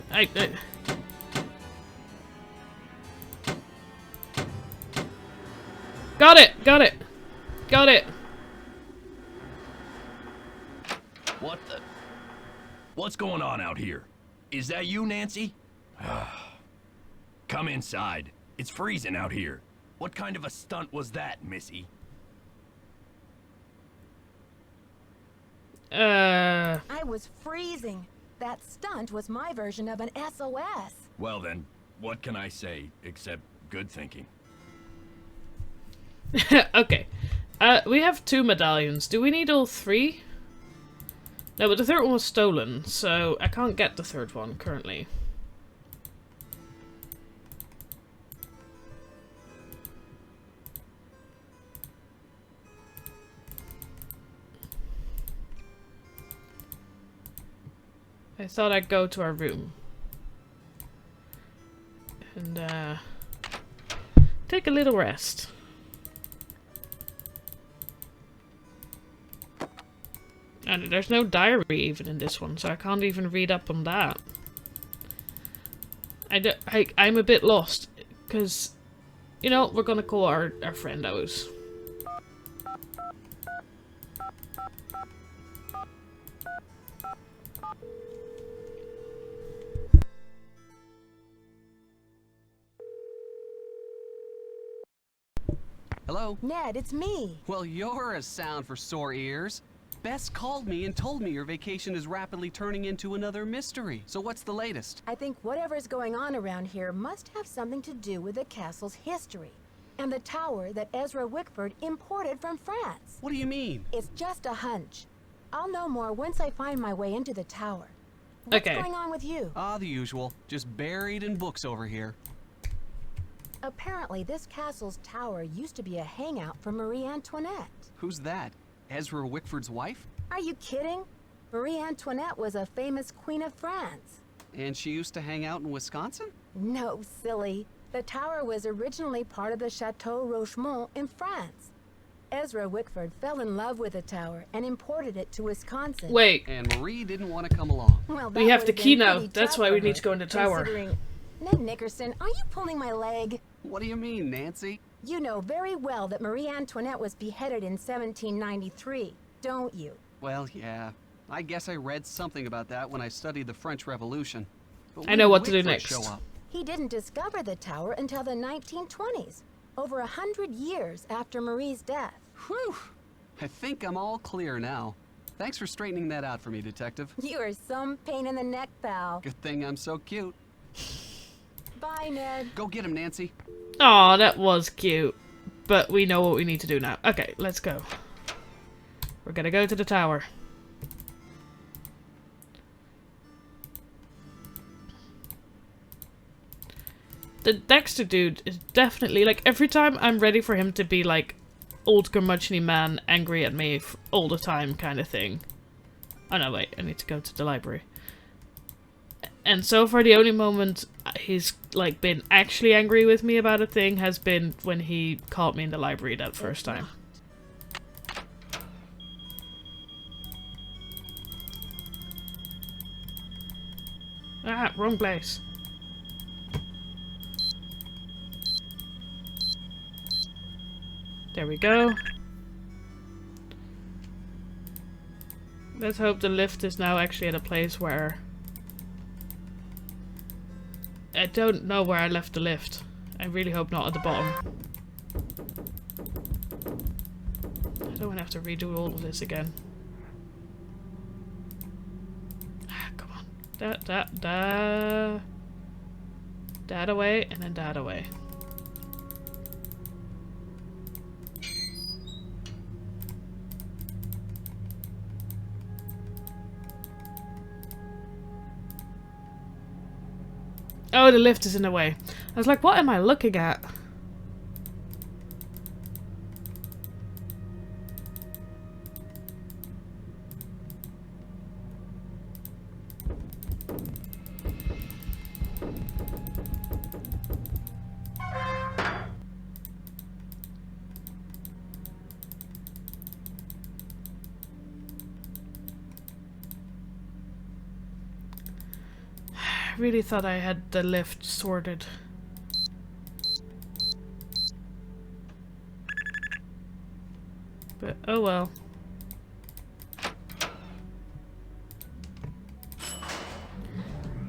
[SPEAKER 1] Got it! Got it! Got it!
[SPEAKER 5] What the? What's going on out here? Is that you, Nancy? Come inside. It's freezing out here. What kind of a stunt was that, Missy?
[SPEAKER 2] I was freezing. That stunt was my version of an SOS.
[SPEAKER 5] Well then, what can I say except good thinking?
[SPEAKER 1] Okay. We have 2 medallions. Do we need all 3? No, but the third one was stolen, so I can't get the third one currently. I thought I'd go to our room. And, take a little rest. And there's no diary even in this one, so I can't even read up on that. I'm a bit lost, because, you know, we're gonna call our friendos.
[SPEAKER 7] Hello?
[SPEAKER 2] Ned, it's me.
[SPEAKER 7] Well, you're a sound for sore ears. Bess called me and told me your vacation is rapidly turning into another mystery. So what's the latest?
[SPEAKER 2] I think whatever's going on around here must have something to do with the castle's history and the tower that Ezra Wickford imported from France.
[SPEAKER 7] What do you mean?
[SPEAKER 2] It's just a hunch. I'll know more once I find my way into the tower. What's going on with you?
[SPEAKER 7] Ah, the usual. Just buried in books over here.
[SPEAKER 2] Apparently, this castle's tower used to be a hangout for Marie Antoinette.
[SPEAKER 7] Who's that? Ezra Wickford's wife?
[SPEAKER 2] Are you kidding? Marie Antoinette was a famous queen of France.
[SPEAKER 7] And she used to hang out in Wisconsin?
[SPEAKER 2] No, silly. The tower was originally part of the Chateau Rochemont in France. Ezra Wickford fell in love with the tower and imported it to Wisconsin.
[SPEAKER 1] Wait.
[SPEAKER 7] And Marie didn't want to come along.
[SPEAKER 2] Well,
[SPEAKER 1] We have the key now. That's why we need to go in the tower.
[SPEAKER 2] Ned Nickerson, are you pulling my leg?
[SPEAKER 7] What do you mean, Nancy?
[SPEAKER 2] You know very well that Marie Antoinette was beheaded in 1793, don't you?
[SPEAKER 7] Well, yeah. I guess I read something about that when I studied the French Revolution. But
[SPEAKER 1] I know
[SPEAKER 7] when
[SPEAKER 1] what to do
[SPEAKER 7] Wickford
[SPEAKER 1] next.
[SPEAKER 7] show up?
[SPEAKER 2] He didn't discover the tower until the 1920s, over 100 years after Marie's death.
[SPEAKER 7] Whew! I think I'm all clear now. Thanks for straightening that out for me, Detective.
[SPEAKER 2] You are some pain in the neck, pal.
[SPEAKER 7] Good thing I'm so cute.
[SPEAKER 2] Bye, Ned.
[SPEAKER 7] Go get him, Nancy.
[SPEAKER 1] Aw, that was cute. But we know what we need to do now. Okay, let's go. We're gonna go to the tower. The Dexter dude is definitely, like, every time I'm ready for him to be, like, old curmudgeon man angry at me all the time kind of thing. Oh no, wait, I need to go to the library. And so far the only moment he's, like, been actually angry with me about a thing has been when he caught me in the library that first time. Ah, wrong place. There we go. Let's hope the lift is now actually at a place where... I don't know where I left the lift. I really hope not at the bottom. I don't want to have to redo all of this again. Ah, come on. That away, and then that away. Oh, the lift is in the way. I was like, what am I looking at? I really thought I had the lift sorted. But oh well.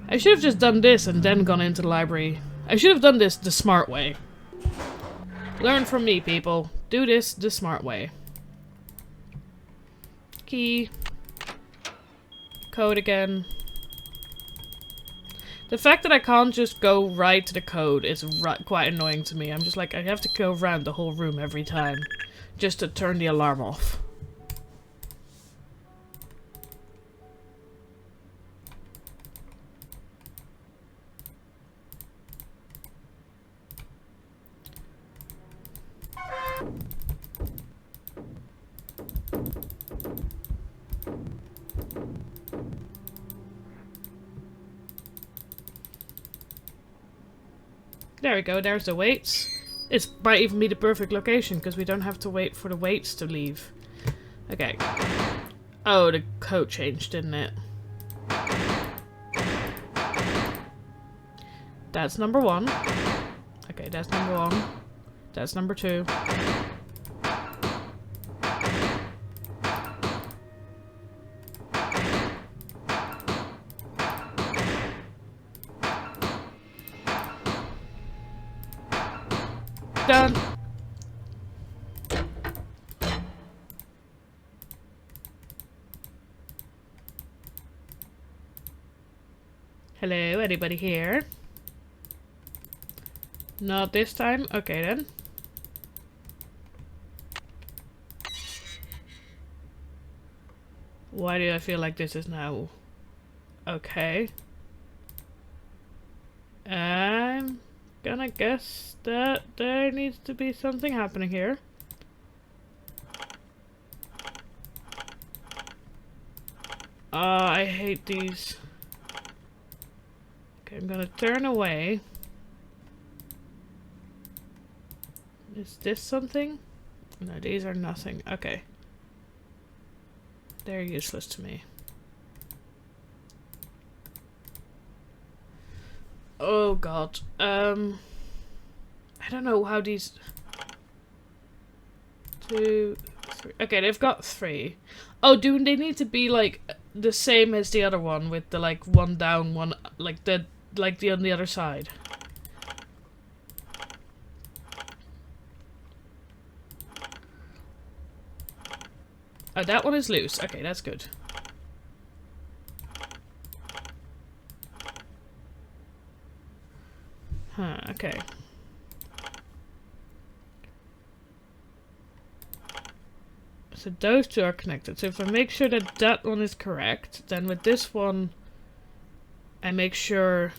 [SPEAKER 1] I should have just done this and then gone into the library. I should have done this the smart way. Learn from me, people. Do this the smart way. Key. Code again. The fact that I can't just go right to the code is quite annoying to me. I'm just like, I have to go around the whole room every time just to turn the alarm off. There we go, there's the weights. It might even be the perfect location, because we don't have to wait for the weights to leave. Okay. Oh, the code changed, didn't it? That's number 1. Okay, that's number 1. That's number 2. Done. Hello, anybody here? Not this time? Okay then. Why do I feel like this is now okay? I'm gonna guess that there needs to be something happening here. I hate these. Okay, I'm gonna turn away. Is this something? No, these are nothing. Okay. They're useless to me. Oh god. I don't know how these... 2, 3... Okay, they've got 3. Oh, do they need to be like the same as the other one with the like one down, one like the on the other side? Oh, that one is loose. Okay, that's good. Huh, okay. So those two are connected. So if I make sure that that one is correct, then with this one, I make sure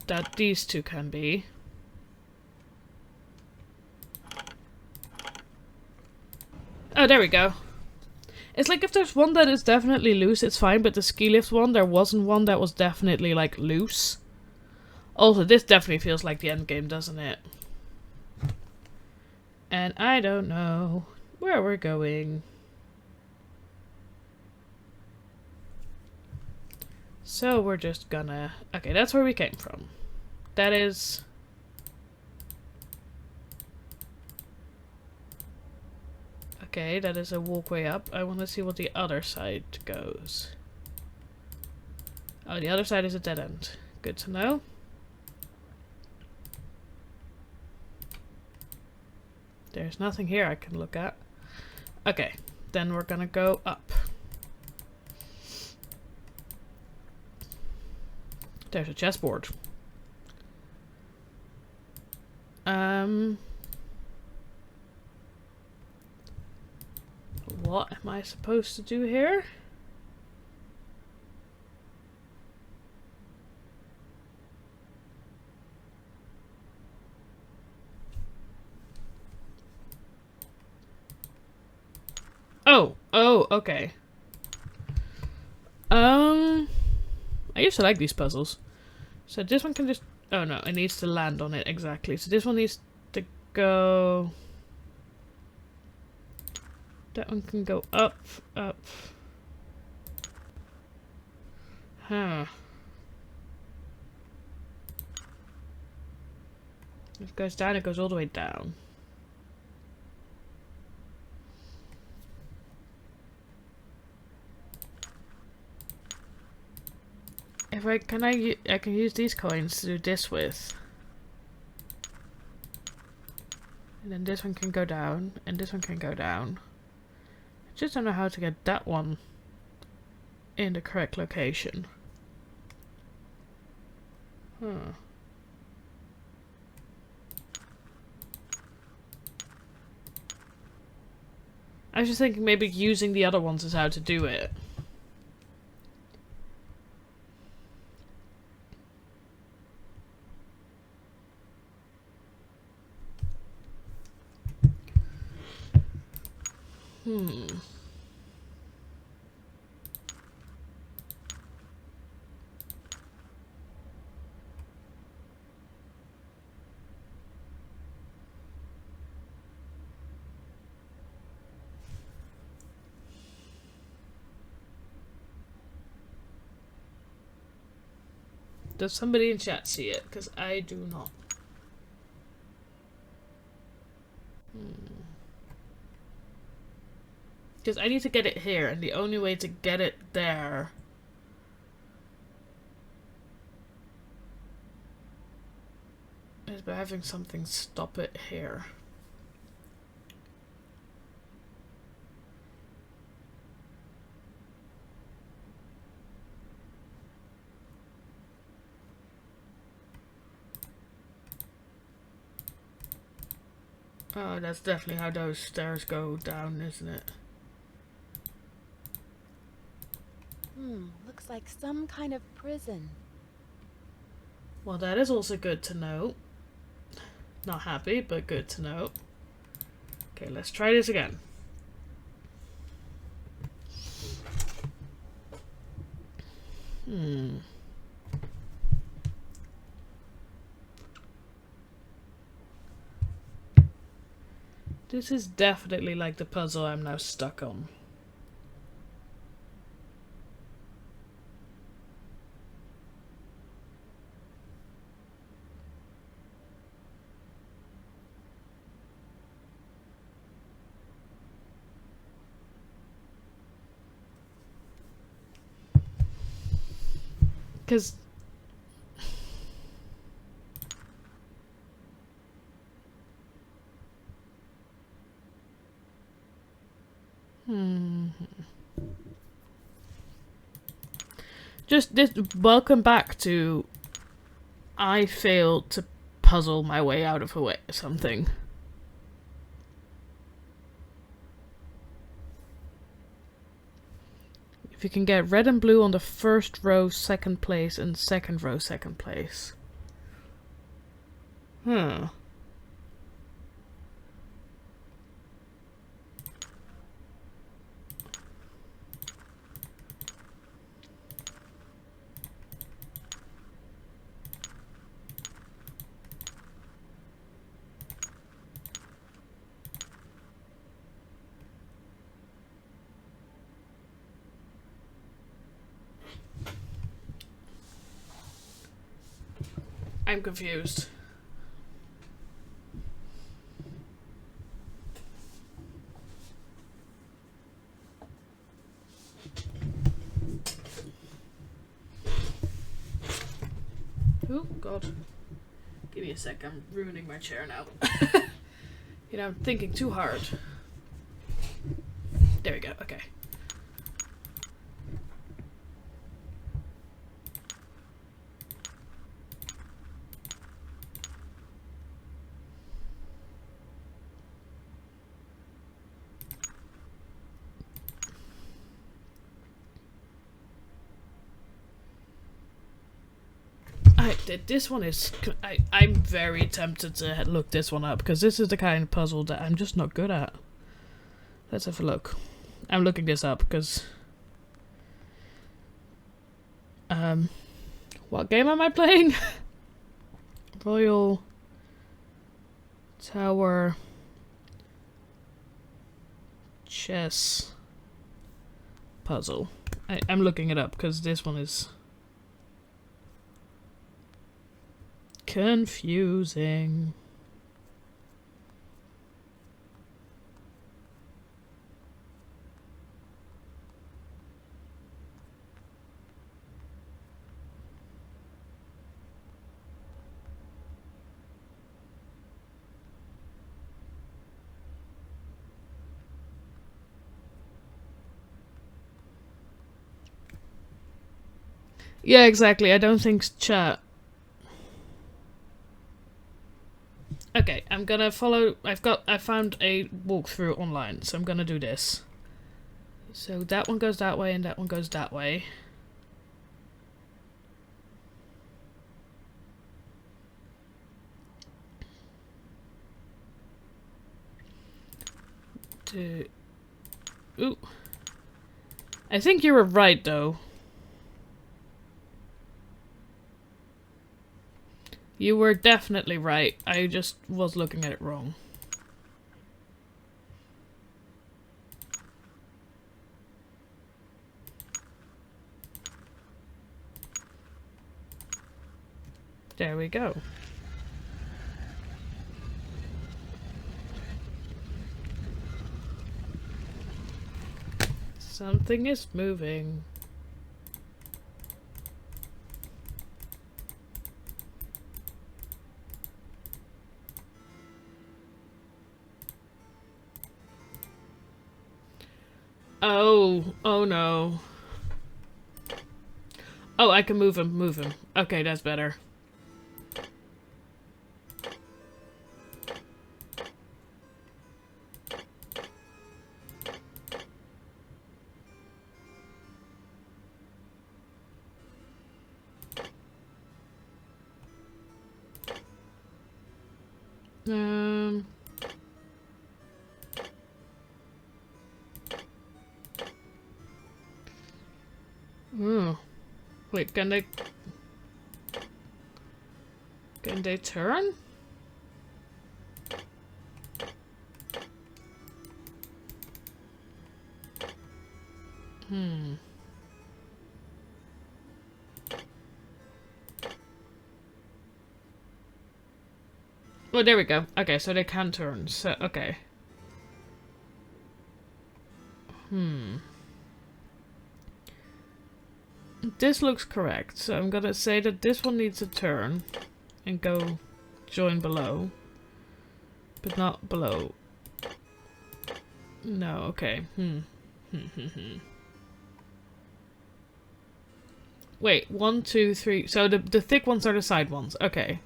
[SPEAKER 1] that these two can be. Oh, there we go. It's like if there's one that is definitely loose, it's fine, but the ski lift one, there wasn't one that was definitely, like, loose. Also, this definitely feels like the end game, doesn't it? And I don't know where we're going. So we're just gonna... Okay, that's where we came from. That is... Okay, that is a walkway up. I want to see what the other side goes. Oh, the other side is a dead end. Good to know. There's nothing here I can look at. Okay, then we're gonna go up. There's a chessboard. What am I supposed to do here? Oh, okay. I used to like these puzzles. So this one can just... Oh no, it needs to land on it, exactly. So this one needs to go... That one can go up, up. Huh. If it goes down, it goes all the way down. If I can use these coins to do this with. And then this one can go down, and this one can go down. I just don't know how to get that one in the correct location. Huh. I was just thinking maybe using the other ones is how to do it. Does somebody in chat see it? Because I do not. Because I need to get it here, and the only way to get it there is by having something stop it here. Oh, that's definitely how those stairs go down, isn't it?
[SPEAKER 2] Looks like some kind of prison.
[SPEAKER 1] Well, that is also good to know. Not happy, but good to know. Okay, let's try this again. This is definitely like the puzzle I'm now stuck on. Because just this, welcome back to I failed to puzzle my way out of something. If you can get red and blue on the first row, second place, and second row, second place. Huh. I'm confused. Oh, God. Give me a sec, I'm ruining my chair now. You know, I'm thinking too hard. There we go, okay. This one is... I'm very tempted to look this one up, because this is the kind of puzzle that I'm just not good at. Let's have a look. I'm looking this up, because... what game am I playing? Royal Tower Chess Puzzle. I'm looking it up, because this one is... confusing. Yeah, exactly. I don't think chat. Okay, I'm gonna follow. I found a walkthrough online, so I'm gonna do this. So that one goes that way, and that one goes that way. Ooh. I think you were right, though. You were definitely right. I just was looking at it wrong. There we go. Something is moving. Oh no. Oh, I can move him. Okay, that's better. Wait, can they turn? Oh, there we go. Okay, so they can turn. So, okay. This looks correct, so I'm gonna say that this one needs a turn and go join below. But not below. No, okay. Wait, 1, 2, 3. So the thick ones are the side ones. Okay.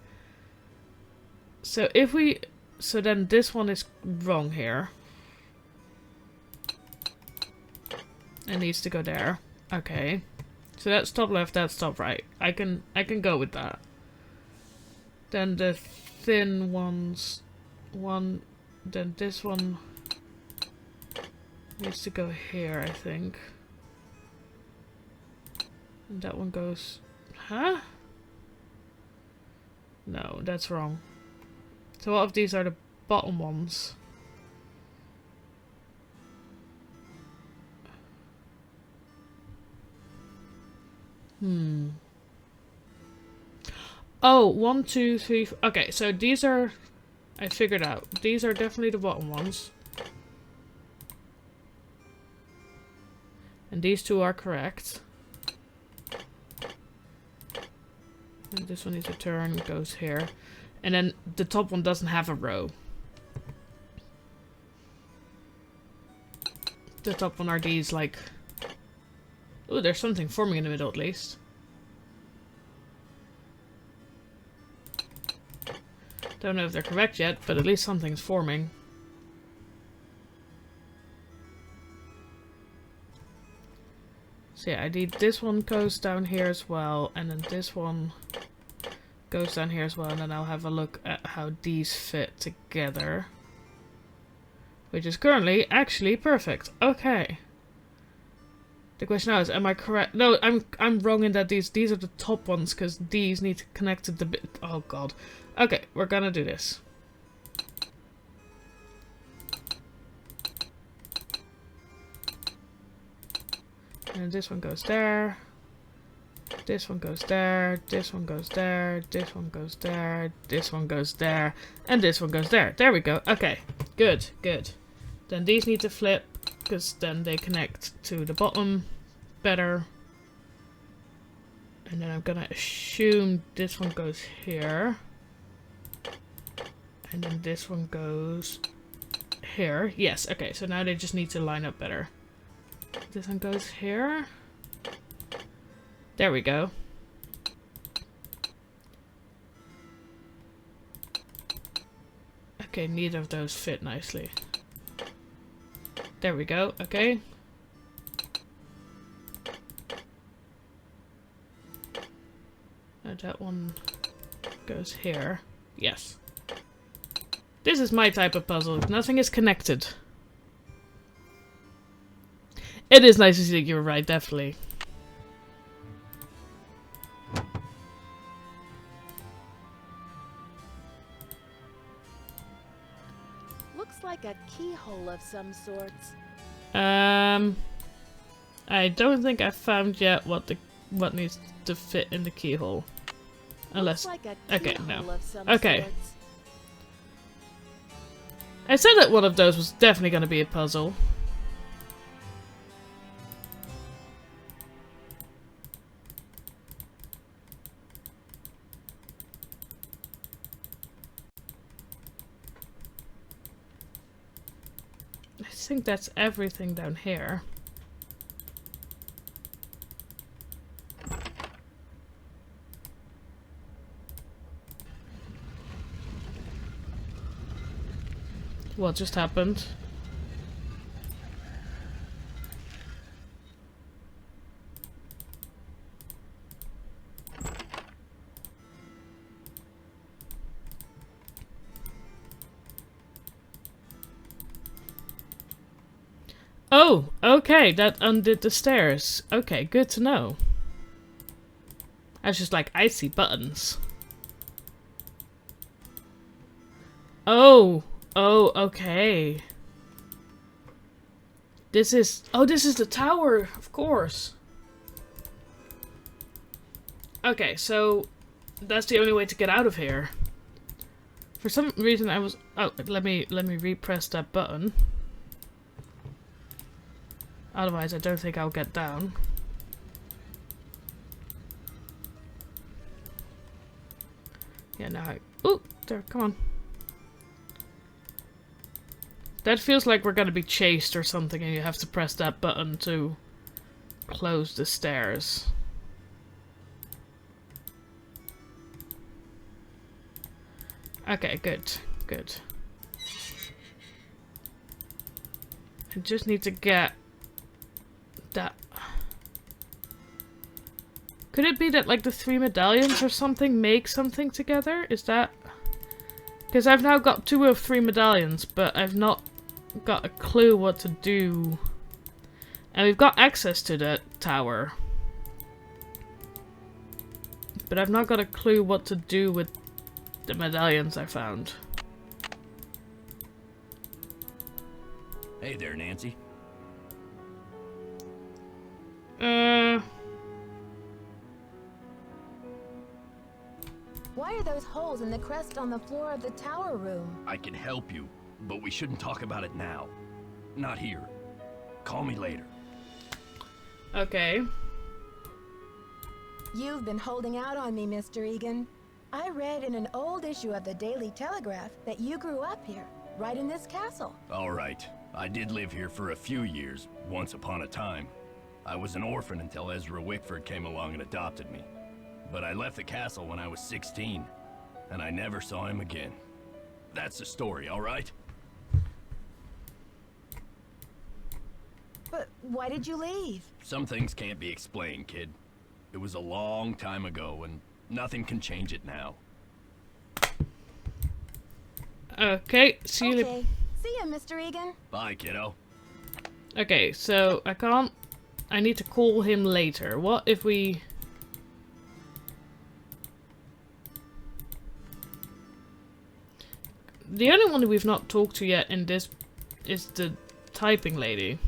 [SPEAKER 1] So if we... So then this one is wrong here. It needs to go there. Okay. So that's top left, that's top right. I can go with that. Then the thin ones... Then this one... needs to go here, I think. And that one goes... Huh? No, that's wrong. So what if these are the bottom ones? Oh, 1, 2, 3... Okay, so these are... I figured out. These are definitely the bottom ones. And these two are correct. And this one needs a turn, goes here. And then the top one doesn't have a row. The top one are these, like... Ooh, there's something forming in the middle at least. Don't know if they're correct yet, but at least something's forming. So yeah, I need this one goes down here as well, and then this one goes down here as well, and then I'll have a look at how these fit together. Which is currently actually perfect. Okay. The question now is, am I correct? No, I'm wrong in that these are the top ones, because these need to connect to the bit. Oh god. Okay, we're gonna do this. And this one goes there. This one goes there. This one goes there. This one goes there. This one goes there. And this one goes there. There we go. Okay. Good, good. Then these need to flip, because then they connect to the bottom better. And then I'm gonna assume this one goes here. And then this one goes here. Yes, okay, so now they just need to line up better. This one goes here. There we go. Okay, neither of those fit nicely. There we go, okay. Now that one goes here. Yes. This is my type of puzzle. Nothing is connected. It is nice to see that you were right, definitely.
[SPEAKER 2] Looks like a keyhole of some sorts.
[SPEAKER 1] I don't think I found yet what needs to fit in the keyhole. Unless...
[SPEAKER 8] Looks like a
[SPEAKER 1] Okay, no.
[SPEAKER 8] keyhole of some
[SPEAKER 1] Okay.
[SPEAKER 8] sorts.
[SPEAKER 1] I said that one of those was definitely going to be a puzzle. I think that's everything down here. What just happened? Oh, okay, that undid the stairs. Okay, good to know. I was just like, I see buttons. Oh, okay. This is the tower, of course. Okay, so that's the only way to get out of here. For some reason I was, oh, let me repress that button. Otherwise, I don't think I'll get down. Yeah, now ooh, there, come on. That feels like we're gonna be chased or something and you have to press that button to close the stairs. Okay, good, good. I just need to get that. Could it be that like the 3 medallions or something make something together? Is that... Because I've now got 2 of 3 medallions, but I've not got a clue what to do. And we've got access to that tower. But I've not got a clue what to do with the medallions I found.
[SPEAKER 5] Hey there, Nancy.
[SPEAKER 2] Why are those holes in the crest on the floor of the tower room?
[SPEAKER 5] I can help you, but we shouldn't talk about it now. Not here. Call me later.
[SPEAKER 1] Okay.
[SPEAKER 2] You've been holding out on me, Mr. Egan. I read in an old issue of the Daily Telegraph that you grew up here, right in this castle.
[SPEAKER 5] All right. I did live here for a few years, once upon a time. I was an orphan until Ezra Wickford came along and adopted me. But I left the castle when I was 16, and I never saw him again. That's the story, all right?
[SPEAKER 2] But why did you leave?
[SPEAKER 5] Some things can't be explained, kid. It was a long time ago, and nothing can change it now.
[SPEAKER 1] Okay, see you later.
[SPEAKER 2] Okay. See ya, Mr. Egan.
[SPEAKER 5] Bye, kiddo.
[SPEAKER 1] Okay, so I can't... I need to call him later. What if we... The only one we've not talked to yet in this is the typing lady.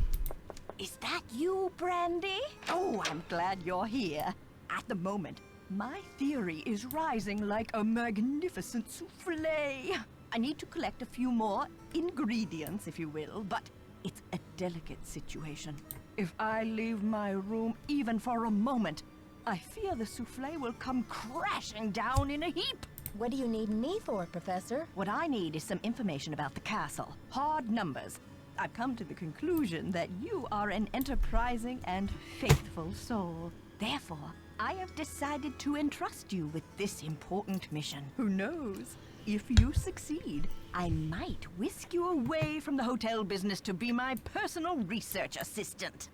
[SPEAKER 9] Is that you, Brandy? Oh, I'm glad you're here. At the moment, my theory is rising like a magnificent souffle. I need to collect a few more ingredients, if you will, but it's a delicate situation. If I leave my room even for a moment, I fear the souffle will come crashing down in a heap.
[SPEAKER 2] What do you need me for, Professor?
[SPEAKER 9] What I need is some information about the castle. Hard numbers. I've come to the conclusion that you are an enterprising and faithful soul. Therefore, I have decided to entrust you with this important mission. Who knows? If you succeed, I might whisk you away from the hotel business to be my personal research assistant.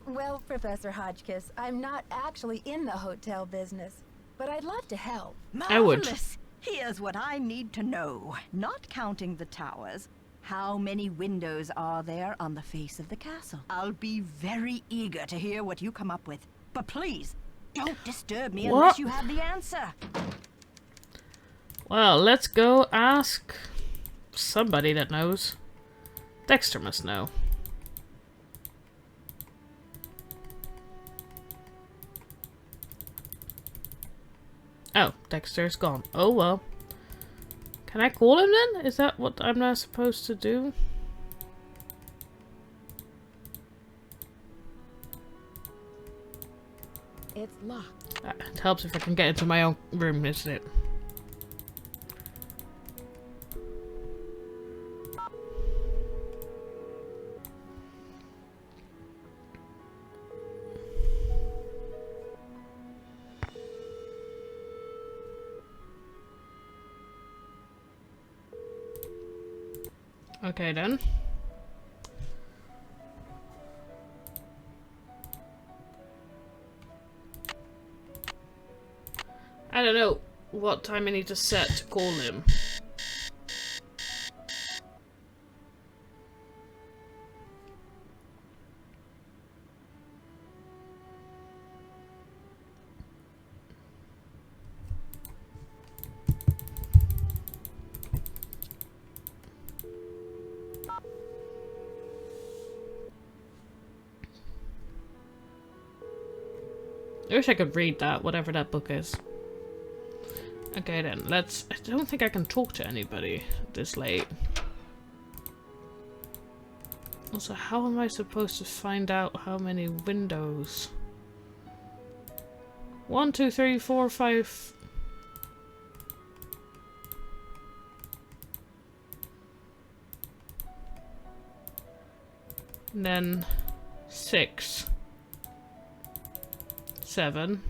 [SPEAKER 2] Well, Professor Hotchkiss, I'm not actually in the hotel business, but I'd love to help.
[SPEAKER 1] I would.
[SPEAKER 9] Marvelous! Here's what I need to know. Not counting the towers, how many windows are there on the face of the castle? I'll be very eager to hear what you come up with. But please, don't disturb me
[SPEAKER 1] What?
[SPEAKER 9] unless you have the answer.
[SPEAKER 1] Well, let's go ask somebody that knows. Dexter must know. Oh, Dexter's gone. Oh well. Can I call him then? Is that what I'm not supposed to do?
[SPEAKER 2] It's locked.
[SPEAKER 1] It helps if I can get into my own room, isn't it? Okay then. I don't know what time I need to set to call him. I wish I could read that, whatever that book is. Okay then, let's... I don't think I can talk to anybody this late. Also, how am I supposed to find out how many windows? 1, 2, 3, 4, 5... And then 6. 7.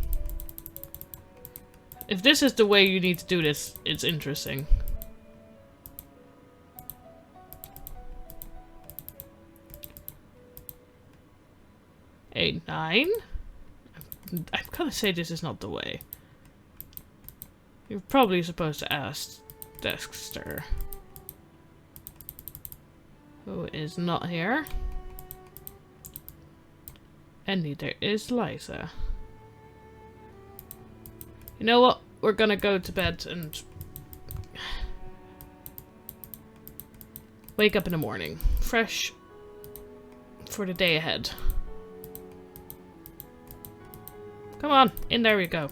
[SPEAKER 1] If this is the way you need to do this, it's interesting. 8, 9. I'm gonna say this is not the way. You're probably supposed to ask Dexter, who is not here. And neither is Liza. You know what? We're gonna go to bed and wake up in the morning, fresh for the day ahead. Come on, in there we go.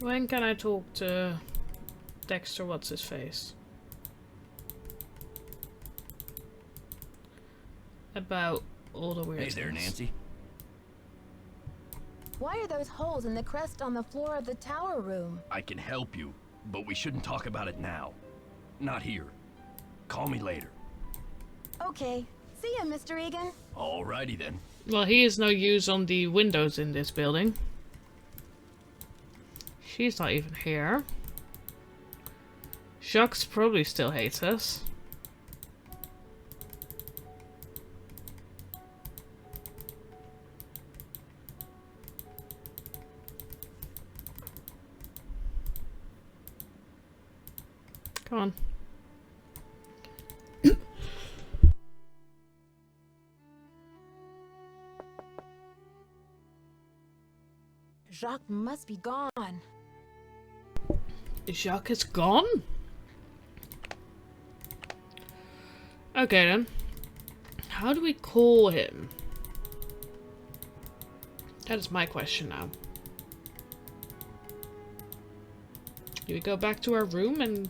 [SPEAKER 1] When can I talk to Dexter? What's his face? About all the weird
[SPEAKER 5] Hey there,
[SPEAKER 1] things.
[SPEAKER 5] Nancy.
[SPEAKER 2] Why are those holes in the crest on the floor of the tower room?
[SPEAKER 5] I can help you, but we shouldn't talk about it now. Not here. Call me later.
[SPEAKER 2] Okay. See ya, Mr. Egan.
[SPEAKER 5] Alrighty then.
[SPEAKER 1] Well, he is no use on the windows in this building. She's not even here. Jacques probably still hates us. Come on.
[SPEAKER 2] Jacques must be gone.
[SPEAKER 1] Jacques is gone? Okay then. How do we call him? That is my question now. Do we go back to our room and...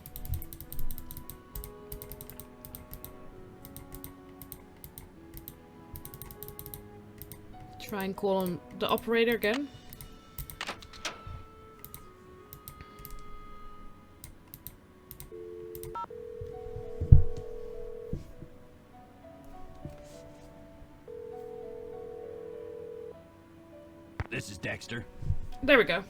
[SPEAKER 1] try and call on the operator again?
[SPEAKER 5] This is Dexter.
[SPEAKER 1] There we go.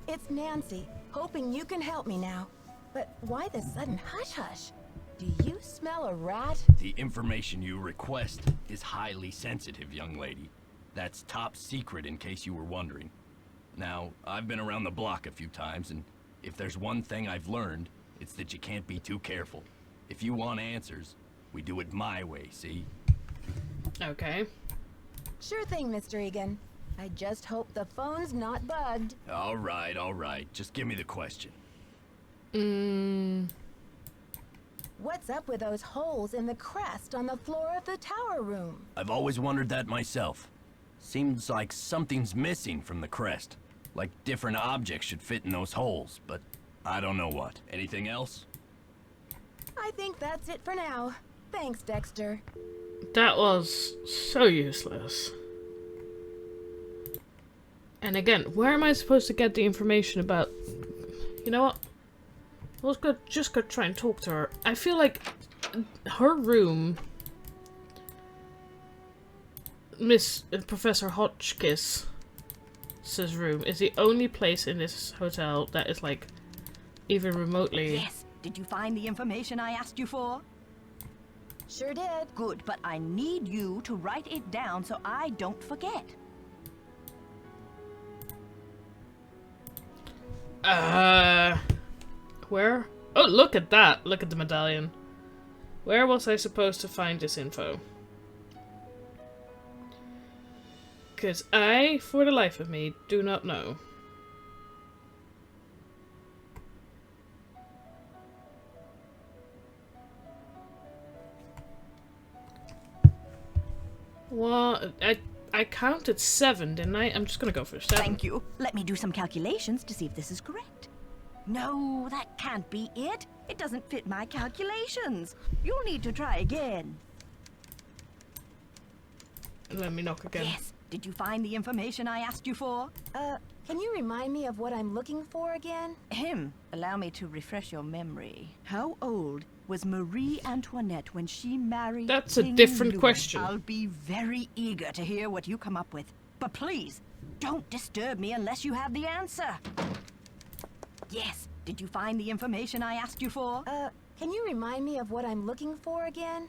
[SPEAKER 2] It's Nancy, hoping you can help me now. But why the sudden hush-hush? Do you smell a rat?
[SPEAKER 5] The information you request is highly sensitive, young lady. That's top secret in case you were wondering. Now, I've been around the block a few times, and if there's one thing I've learned, it's that you can't be too careful. If you want answers, we do it my way, see?
[SPEAKER 1] Okay.
[SPEAKER 2] Sure thing, Mr. Egan. I just hope the phone's not bugged.
[SPEAKER 5] All right. Just give me the question.
[SPEAKER 2] What's up with those holes in the crest on the floor of the tower room?
[SPEAKER 5] I've always wondered that myself. Seems like something's missing from the crest. Like different objects should fit in those holes, but I don't know what. Anything else?
[SPEAKER 2] I think that's it for now. Thanks, Dexter.
[SPEAKER 1] That was so useless. And again, where am I supposed to get the information about... You know what? Let's just go try and talk to her. I feel like her room... Professor Hotchkiss's room is the only place in this hotel that is like even remotely...
[SPEAKER 9] Yes. Did you find the information I asked you for?
[SPEAKER 2] Sure did.
[SPEAKER 9] Good, but I need you to write it down so I don't forget.
[SPEAKER 1] Where? Oh, look at that. Look at the medallion. Where was I supposed to find this info? Because I, for the life of me, do not know. Well, I counted 7, didn't I? I'm just gonna go for 7.
[SPEAKER 9] Thank you. Let me do some calculations to see if this is correct. No, that can't be it. It doesn't fit my calculations. You'll need to try again.
[SPEAKER 1] Let me knock again.
[SPEAKER 9] Yes. Did you find the information I asked you for?
[SPEAKER 2] Can you remind me of what I'm looking for again?
[SPEAKER 9] Allow me to refresh your memory. How old was Marie Antoinette when she married
[SPEAKER 1] That's a
[SPEAKER 9] King
[SPEAKER 1] different
[SPEAKER 9] Louis?
[SPEAKER 1] question.
[SPEAKER 9] I'll be very eager to hear what you come up with. But please, don't disturb me unless you have the answer. Yes. Did you find the information I asked you for?
[SPEAKER 2] Can you remind me of what I'm looking for again?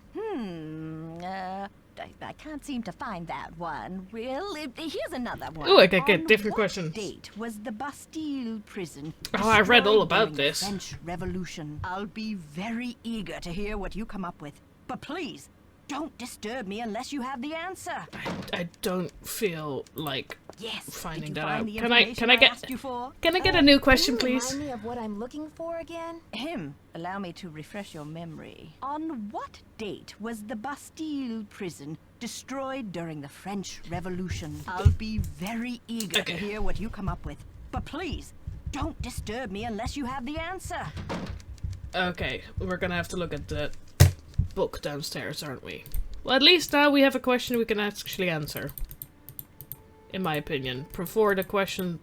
[SPEAKER 9] I can't seem to find that one. Well, here's another one.
[SPEAKER 1] Ooh, I could get
[SPEAKER 9] On
[SPEAKER 1] different
[SPEAKER 9] what
[SPEAKER 1] questions.
[SPEAKER 9] date was the Bastille prison
[SPEAKER 1] Oh, I read all
[SPEAKER 9] destroyed
[SPEAKER 1] about
[SPEAKER 9] during
[SPEAKER 1] this.
[SPEAKER 9] the French Revolution? I'll be very eager to hear what you come up with. But please, don't disturb me unless you have the answer.
[SPEAKER 1] I don't feel like
[SPEAKER 9] Yes.
[SPEAKER 1] finding
[SPEAKER 9] Did you
[SPEAKER 1] that
[SPEAKER 9] find
[SPEAKER 1] out.
[SPEAKER 9] the
[SPEAKER 1] Can I
[SPEAKER 9] information
[SPEAKER 1] get
[SPEAKER 9] asked you for?
[SPEAKER 1] Can I get a new question,
[SPEAKER 2] Can you
[SPEAKER 1] please?
[SPEAKER 2] remind me of what I'm looking for again?
[SPEAKER 9] Allow me to refresh your memory. On what date was the Bastille prison destroyed during the French Revolution? I'll be very eager to hear what you come up with. But please, don't disturb me unless you have the answer.
[SPEAKER 1] Okay, we're gonna have to look at the book downstairs, aren't we? Well, at least now we have a question we can actually answer. In my opinion. Before the question...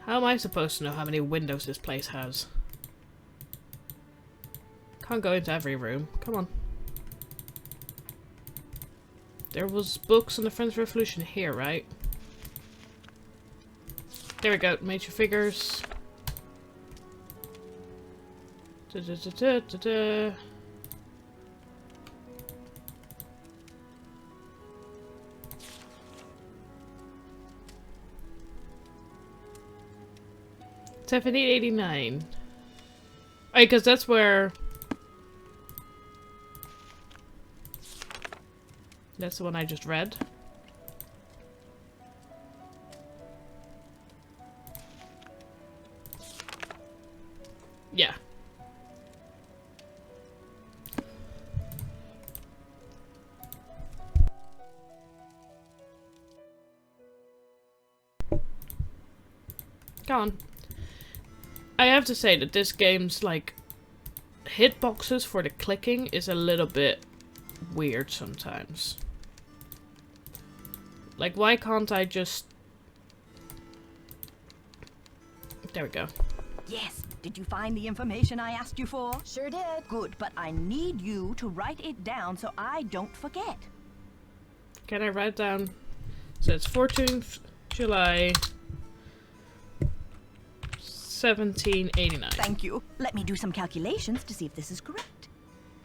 [SPEAKER 1] How am I supposed to know how many windows this place has? Can't go into every room. Come on. There was books on the French Revolution here, right? There we go. Major figures. Da-da-da-da-da-da. $17.89. Because that's where... That's the one I just read. Yeah. Go on. I have to say that this game's, like, hitboxes for the clicking is a little bit weird sometimes. Like, why can't I just... There we go.
[SPEAKER 9] Yes. Did you find the information I asked you for?
[SPEAKER 2] Sure did.
[SPEAKER 9] Good, but I need you to write it down so I don't forget.
[SPEAKER 1] Can I write down? So it's 14th July... 1789.
[SPEAKER 9] Thank you. Let me do some calculations to see if this is correct.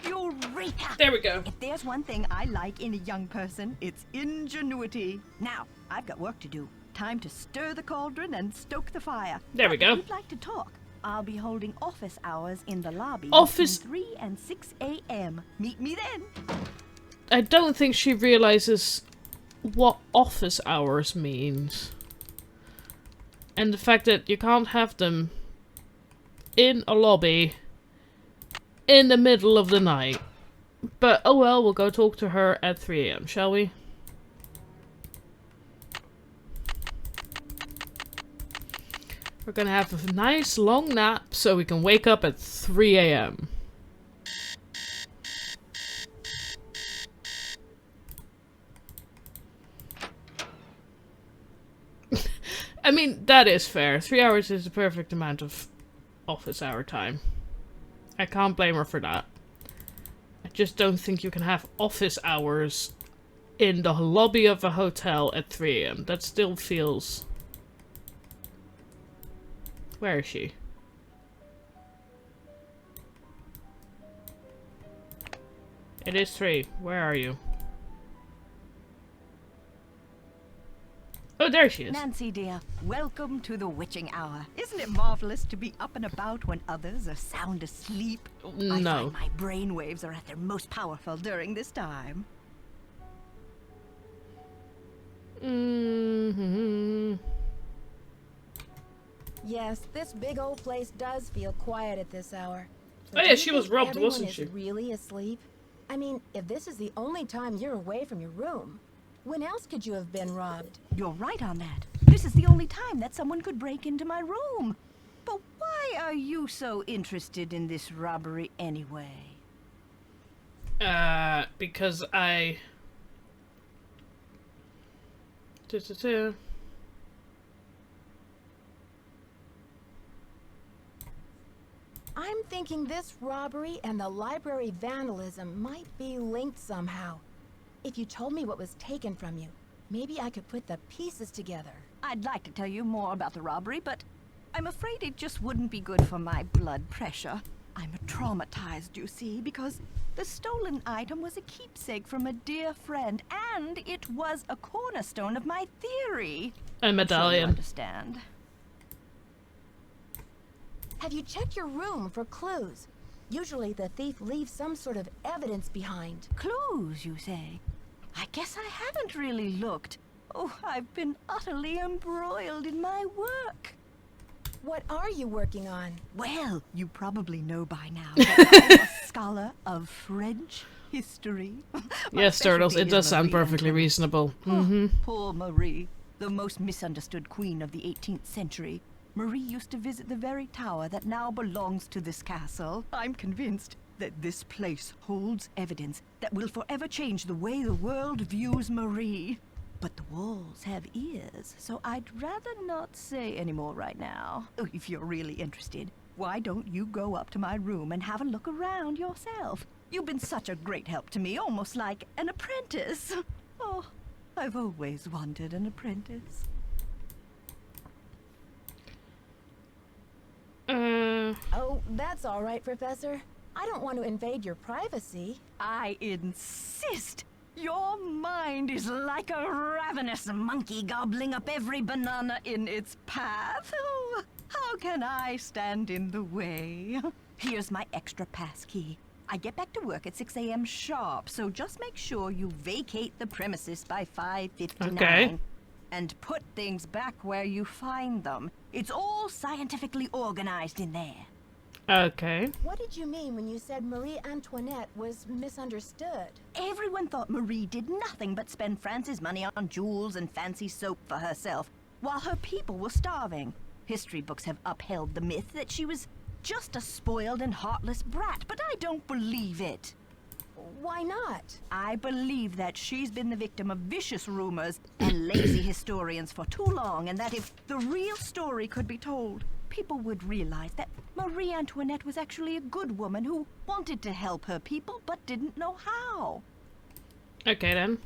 [SPEAKER 9] You'll Hurry!
[SPEAKER 1] There we go.
[SPEAKER 9] If there's one thing I like in a young person, it's ingenuity. Now, I've got work to do. Time to stir the cauldron and stoke the fire.
[SPEAKER 1] There we
[SPEAKER 9] But
[SPEAKER 1] go.
[SPEAKER 9] if you'd like to talk, I'll be holding office hours in the lobby
[SPEAKER 1] Office-
[SPEAKER 9] between 3 and 6 a.m. Meet me then.
[SPEAKER 1] I don't think she realizes what office hours means. And the fact that you can't have them in a lobby in the middle of the night. But oh well, we'll go talk to her at 3 a.m., shall we? We're gonna have a nice long nap so we can wake up at 3 a.m. I mean, that is fair. 3 hours is the perfect amount of office hour time. I can't blame her for that. I just don't think you can have office hours in the lobby of a hotel at 3 a.m. That still feels... Where is she? It is 3. Where are you? Oh, there she is.
[SPEAKER 9] Nancy, dear, welcome to the witching hour. Isn't it marvelous to be up and about when others are sound asleep? I
[SPEAKER 1] No.
[SPEAKER 9] find my brain waves are at their most powerful during this time.
[SPEAKER 1] Mm-hmm.
[SPEAKER 2] Yes, this big old place does feel quiet at this hour.
[SPEAKER 1] Oh yeah, she was robbed,
[SPEAKER 2] Everyone
[SPEAKER 1] wasn't
[SPEAKER 2] is
[SPEAKER 1] she?
[SPEAKER 2] really asleep? I mean, if this is the only time you're away from your room, when else could you have been robbed?
[SPEAKER 9] You're right on that. This is the only time that someone could break into my room. But why are you so interested in this robbery anyway?
[SPEAKER 1] Because I...
[SPEAKER 2] I'm thinking this robbery and the library vandalism might be linked somehow. If you told me what was taken from you, maybe I could put the pieces together.
[SPEAKER 9] I'd like to tell you more about the robbery, but I'm afraid it just wouldn't be good for my blood pressure. I'm traumatized, you see, because the stolen item was a keepsake from a dear friend, and it was a cornerstone of my theory.
[SPEAKER 1] A
[SPEAKER 9] So you
[SPEAKER 1] medallion.
[SPEAKER 9] understand.
[SPEAKER 2] Have you checked your room for clues? Usually the thief leaves some sort of evidence behind.
[SPEAKER 9] Clues, you say? I guess I haven't really looked. Oh, I've been utterly embroiled in my work.
[SPEAKER 2] What are you working on?
[SPEAKER 9] Well, you probably know by now that I'm a scholar of French history. My
[SPEAKER 1] Yes, Turtles,
[SPEAKER 9] specialty
[SPEAKER 1] it does
[SPEAKER 9] is
[SPEAKER 1] sound
[SPEAKER 9] Marie
[SPEAKER 1] perfectly
[SPEAKER 9] Antoinette.
[SPEAKER 1] reasonable.
[SPEAKER 9] Oh,
[SPEAKER 1] Mm-hmm.
[SPEAKER 9] poor Marie, the most misunderstood queen of the 18th century. Marie used to visit the very tower that now belongs to this castle. I'm convinced that this place holds evidence that will forever change the way the world views Marie. But the walls have ears, so I'd rather not say any more right now. Oh, if you're really interested, why don't you go up to my room and have a look around yourself? You've been such a great help to me, almost like an apprentice. Oh, I've always wanted an apprentice.
[SPEAKER 2] Oh, that's all right, Professor. I don't want to invade your privacy.
[SPEAKER 9] I insist. Your mind is like a ravenous monkey gobbling up every banana in its path. Oh, how can I stand in the way? Here's my extra pass key. I get back to work at 6 a.m. sharp, so just make sure you vacate the premises by 5:59.
[SPEAKER 1] Okay.
[SPEAKER 9] And put things back where you find them. It's all scientifically organized in there.
[SPEAKER 1] Okay.
[SPEAKER 2] What did you mean when you said Marie Antoinette was misunderstood?
[SPEAKER 9] Everyone thought Marie did nothing but spend France's money on jewels and fancy soap for herself, while her people were starving. History books have upheld the myth that she was just a spoiled and heartless brat, but I don't believe it.
[SPEAKER 2] Why not?
[SPEAKER 9] I believe that she's been the victim of vicious rumors and lazy historians for too long, and that if the real story could be told, people would realize that Marie Antoinette was actually a good woman who wanted to help her people but didn't know how.
[SPEAKER 1] Okay then.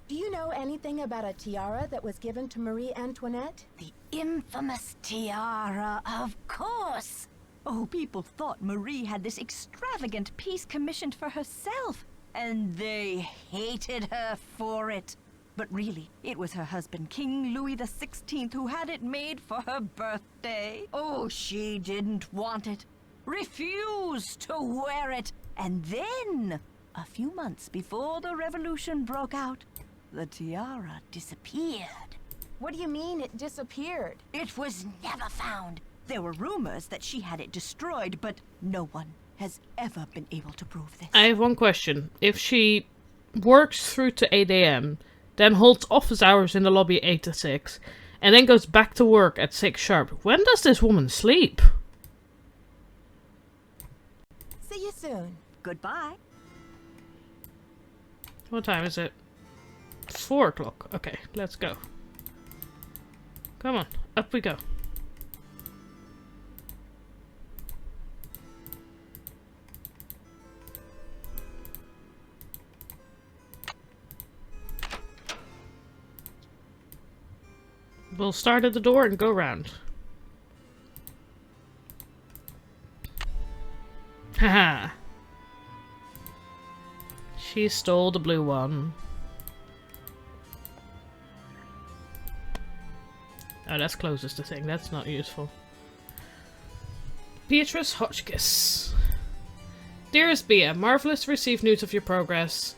[SPEAKER 2] Do you know anything about a tiara that was given to Marie Antoinette?
[SPEAKER 9] The infamous tiara, of course. Oh, people thought Marie had this extravagant piece commissioned for herself, and they hated her for it. But really, it was her husband, King Louis XVI, who had it made for her birthday. Oh, she didn't want it, refused to wear it, and then, a few months before the revolution broke out, the tiara disappeared.
[SPEAKER 2] What do you mean it disappeared?
[SPEAKER 9] It was never found. There were rumors that she had it destroyed, but no one has ever been able to prove this.
[SPEAKER 1] I have one question. If she works through to 8 AM, then holds office hours in the lobby 8 to 6, and then goes back to work at 6 sharp, when does this woman sleep?
[SPEAKER 2] See you soon.
[SPEAKER 9] Goodbye.
[SPEAKER 1] What time is it? 4 o'clock. Okay, let's go. Come on, up we go. We'll start at the door and go round. Haha. She stole the blue one. Oh, that's closest to thing. That's not useful. Beatrice Hotchkiss. Dearest Bea, marvelous to receive news of your progress.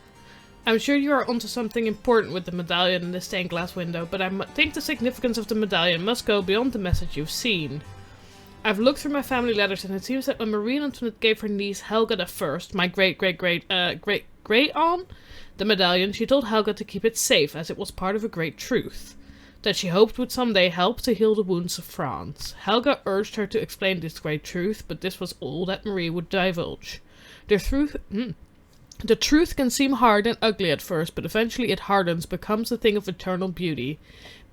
[SPEAKER 1] I'm sure you are onto something important with the medallion in the stained glass window, but I think the significance of the medallion must go beyond the message you've seen. I've looked through my family letters, and it seems that when Marie Antoinette gave her niece Helga I, my great-great-great-great-great-aunt, the medallion, she told Helga to keep it safe, as it was part of a great truth that she hoped would someday help to heal the wounds of France. Helga urged her to explain this great truth, but this was all that Marie would divulge. The truth can seem hard and ugly at first, but eventually it hardens, becomes a thing of eternal beauty.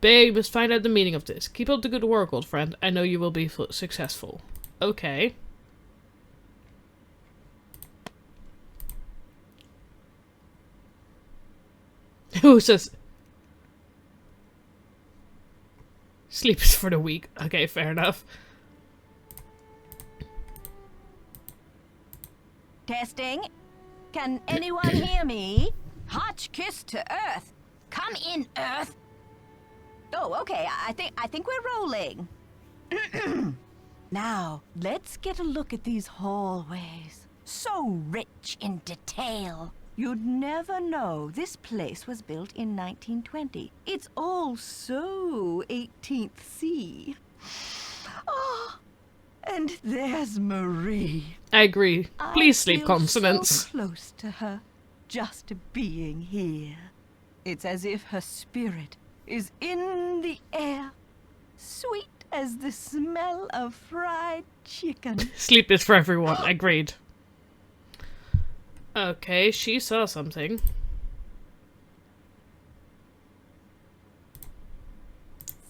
[SPEAKER 1] Bea, you must find out the meaning of this. Keep up the good work, old friend. I know you will be successful. Okay. Who says... Sleep is for the weak. Okay, fair enough.
[SPEAKER 9] Testing. Can anyone hear me? Hotchkiss to Earth. Come in, Earth. Oh, okay. I think we're rolling. Now, let's get a look at these hallways. So rich in detail. You'd never know this place was built in 1920. It's all so 18th C. Oh, and there's Marie.
[SPEAKER 1] I agree. Please sleep,
[SPEAKER 9] I feel
[SPEAKER 1] consonants.
[SPEAKER 9] so close to her, just being here. It's as if her spirit is in the air, sweet as the smell of fried chicken.
[SPEAKER 1] Sleep is for everyone. Agreed. Okay, she saw something.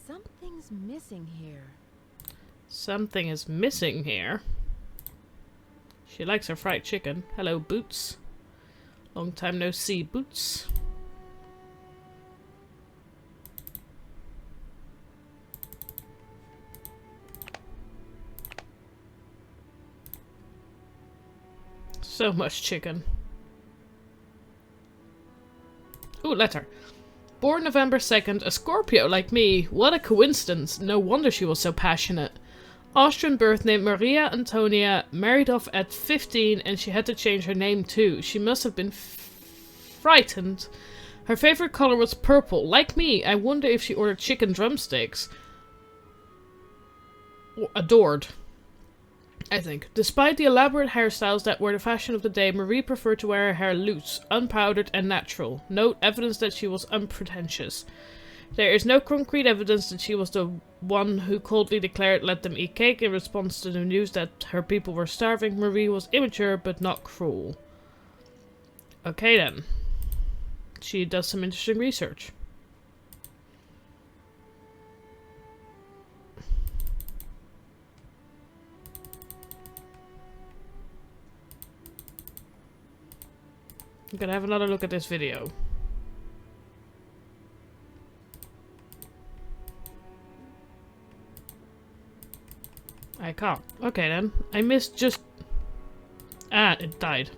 [SPEAKER 2] Something's missing here.
[SPEAKER 1] Something is missing here. She likes her fried chicken. Hello, Boots. Long time no see, Boots. So much chicken. Ooh, letter. Born November 2nd, a Scorpio like me. What a coincidence. No wonder she was so passionate. Austrian birth name Maria Antonia, married off at 15, and she had to change her name too. She must have been frightened. Her favorite color was purple. Like me, I wonder if she ordered chicken drumsticks. Or adored, I think. Despite the elaborate hairstyles that were the fashion of the day, Marie preferred to wear her hair loose, unpowdered and natural. Note evidence that she was unpretentious. There is no concrete evidence that she was the one who coldly declared let them eat cake in response to the news that her people were starving. Marie was immature but not cruel. Okay then. She does some interesting research. I'm gonna have another look at this video. I can't. Okay then. I missed just... Ah, it died.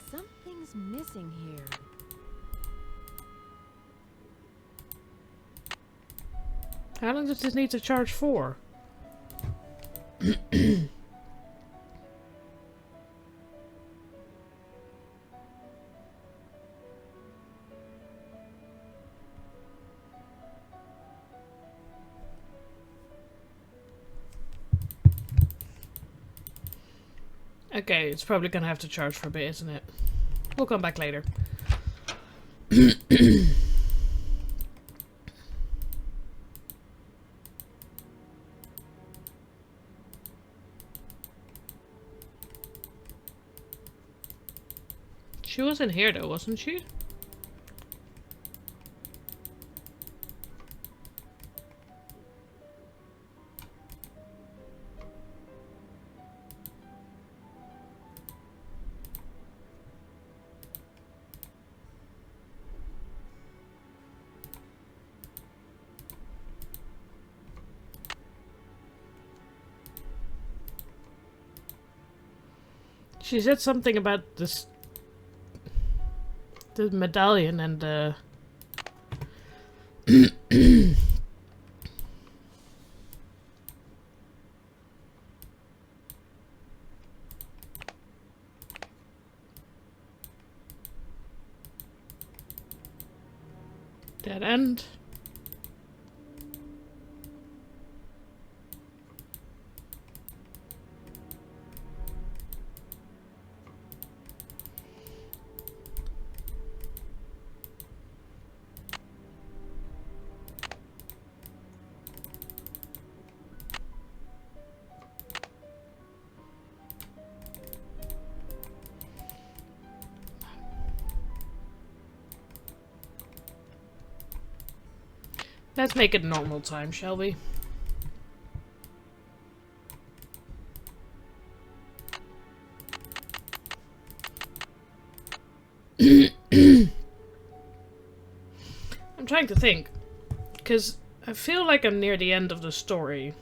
[SPEAKER 2] Something's missing here.
[SPEAKER 1] How long does this need to charge for? Okay, it's probably gonna have to charge for a bit, isn't it? We'll come back later. She was in here though, wasn't she? She said something about this... the medallion and the... dead end. Let's make it normal time, shall we? I'm trying to think, because I feel like I'm near the end of the story.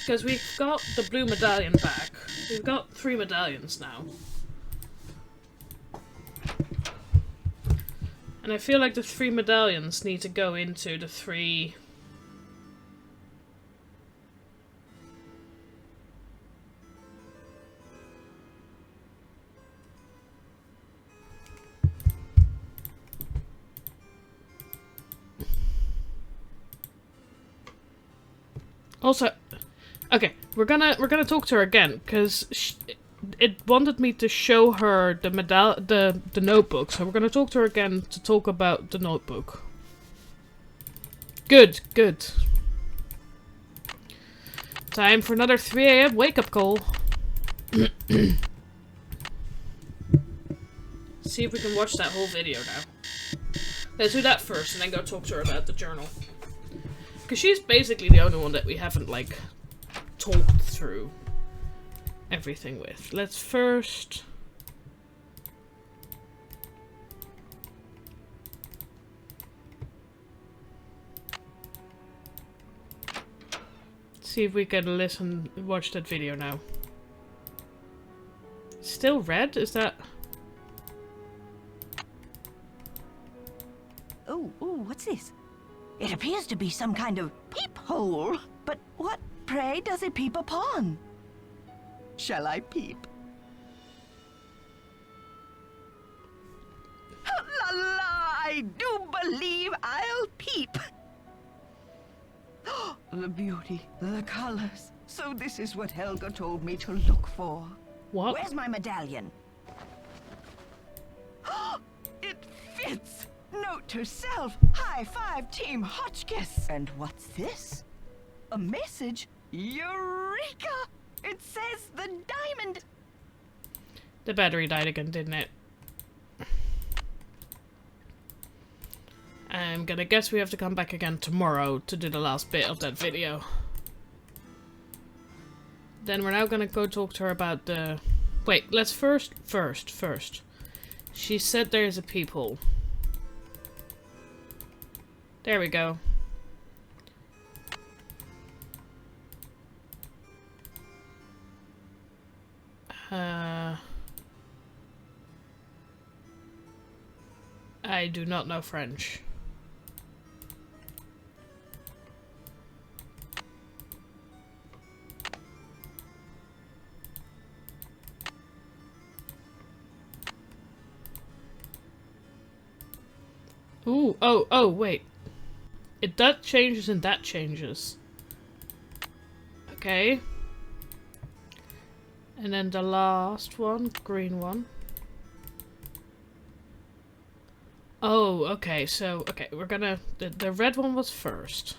[SPEAKER 1] Because we've got the blue medallion back. We've got 3 medallions now. And I feel like the 3 medallions need to go into the 3... Also, okay, we're gonna talk to her again because it wanted me to show her the notebook. So we're gonna talk to her again to talk about the notebook. Good, good. Time for another 3 AM wake up call. See if we can watch that whole video now. Let's do that first and then go talk to her about the journal. Because she's basically the only one that we haven't, like, talked through everything with. Let's first... see if we can watch that video now. Still red? Is that...
[SPEAKER 9] Oh, what's this? It appears to be some kind of peephole. But what, pray, does it peep upon? Shall I peep? La la! I do believe I'll peep. The beauty, the colors. So this is what Helga told me to look for.
[SPEAKER 1] What?
[SPEAKER 9] Where's my medallion? It fits! No Note to self, high five Team Hotchkiss. And what's this? A message? Eureka! It says the diamond.
[SPEAKER 1] The battery died again, didn't it? I'm gonna guess we have to come back again tomorrow to do the last bit of that video. Then we're now gonna go talk to her about the... Wait, let's first. She said there's a peephole. There we go. I do not know French. Ooh, oh, wait. That changes and that changes. Okay. And then the last one, green one. Oh, okay, so, okay, we're gonna... The red one was first.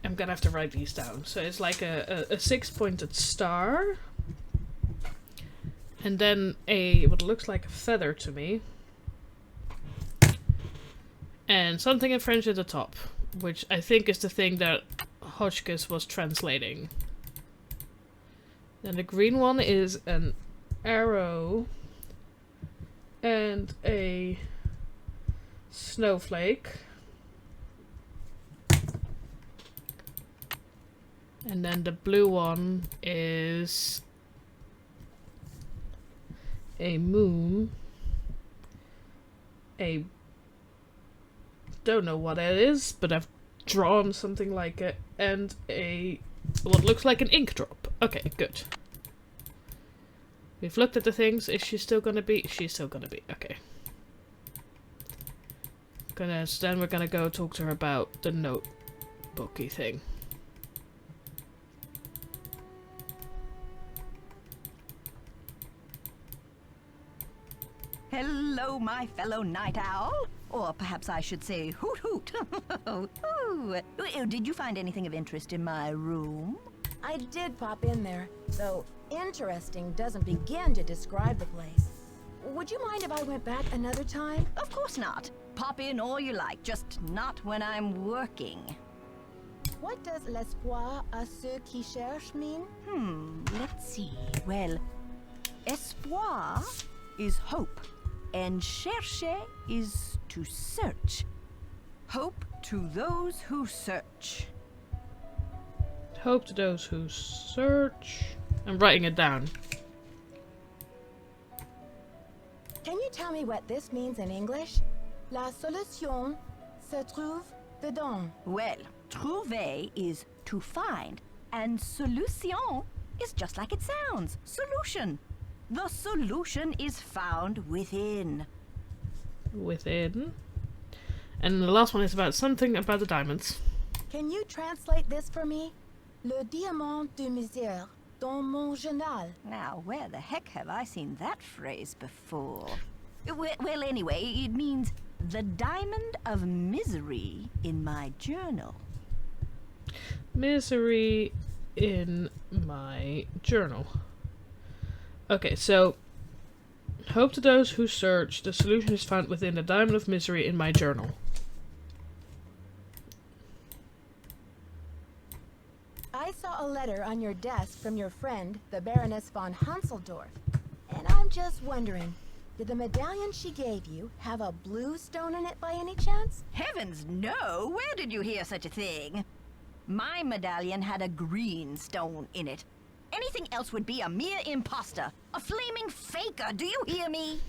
[SPEAKER 1] I'm gonna have to write these down. So it's like a 6-pointed star. And then what looks like a feather to me. And something in French at the top, which I think is the thing that Hotchkiss was translating. Then the green one is an arrow and a snowflake. And then the blue one is a moon, don't know what it is, but I've drawn something like it, and what looks like an ink drop. Okay, good. We've looked at the things. Is she still gonna be? She's still gonna be. Okay. Then we're gonna go talk to her about the notebooky thing.
[SPEAKER 9] Hello, my fellow night owl. Or perhaps I should say hoot hoot. Ooh. Did you find anything of interest in my room?
[SPEAKER 2] I did pop in there, though interesting doesn't begin to describe the place. Would you mind if I went back another time?
[SPEAKER 9] Of course not. Pop in all you like, just not when I'm working.
[SPEAKER 2] What does l'espoir à ceux qui cherchent mean?
[SPEAKER 9] Let's see. Well, espoir is hope, and chercher is to search. Hope to those who search.
[SPEAKER 1] Hope to those who search. I'm writing it down.
[SPEAKER 2] Can you tell me what this means in English? La solution se trouve dedans.
[SPEAKER 9] Well, trouver is to find, and solution is just like it sounds. Solution. The solution is found within.
[SPEAKER 1] Within. And the last one is about something about the diamonds.
[SPEAKER 2] Can you translate this for me? Le diamant de misère dans mon journal.
[SPEAKER 9] Now, where the heck have I seen that phrase before? Well, anyway, it means the diamond of misery in my journal.
[SPEAKER 1] Misery in my journal. Okay, so hope to those who search, the solution is found within the diamond of misery in my journal.
[SPEAKER 2] I saw a letter on your desk from your friend, the Baroness von Hanseldorf. And I'm just wondering, did the medallion she gave you have a blue stone in it by any chance?
[SPEAKER 9] Heavens no! Where did you hear such a thing? My medallion had a green stone in it. Anything else would be a mere imposter. A flaming faker, do you hear me?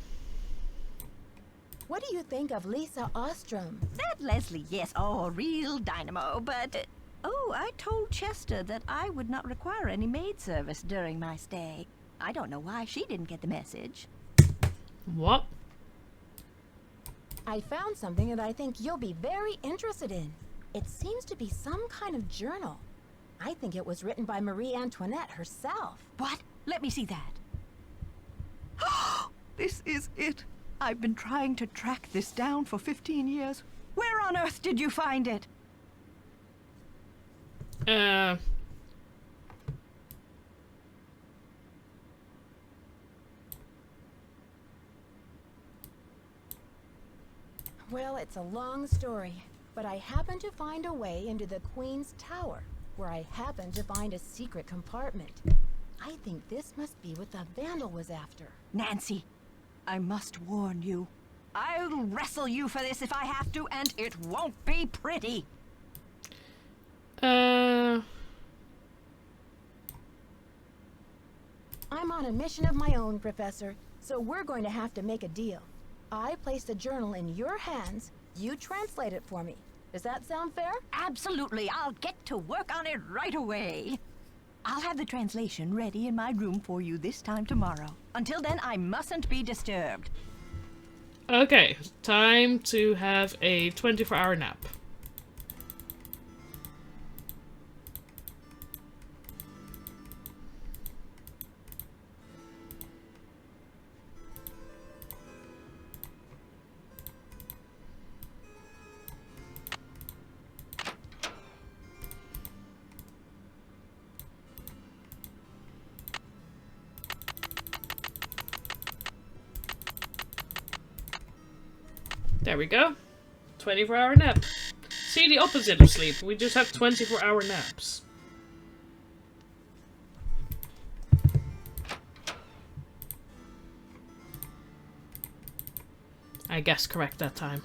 [SPEAKER 2] What do you think of Lisa Ostrom?
[SPEAKER 9] That Leslie, yes. Oh, a real dynamo, but... oh, I told Chester that I would not require any maid service during my stay. I don't know why she didn't get the message.
[SPEAKER 1] What?
[SPEAKER 2] I found something that I think you'll be very interested in. It seems to be some kind of journal. I think it was written by Marie Antoinette herself.
[SPEAKER 9] What? Let me see that. This is it. I've been trying to track this down for 15 years. Where on earth did you find it?
[SPEAKER 2] Well, it's a long story, but I happened to find a way into the Queen's Tower, where I happened to find a secret compartment. I think this must be what the Vandal was after.
[SPEAKER 9] Nancy, I must warn you. I'll wrestle you for this if I have to, and it won't be pretty.
[SPEAKER 2] I'm on a mission of my own, Professor, so we're going to have to make a deal. I place the journal in your hands, you translate it for me. Does that sound fair?
[SPEAKER 9] Absolutely. I'll get to work on it right away. I'll have the translation ready in my room for you this time tomorrow. Until then, I mustn't be disturbed.
[SPEAKER 1] Okay, time to have a 24-hour nap. There we go. 24-hour nap. See, the opposite of sleep. We just have 24-hour naps. I guess correct that time.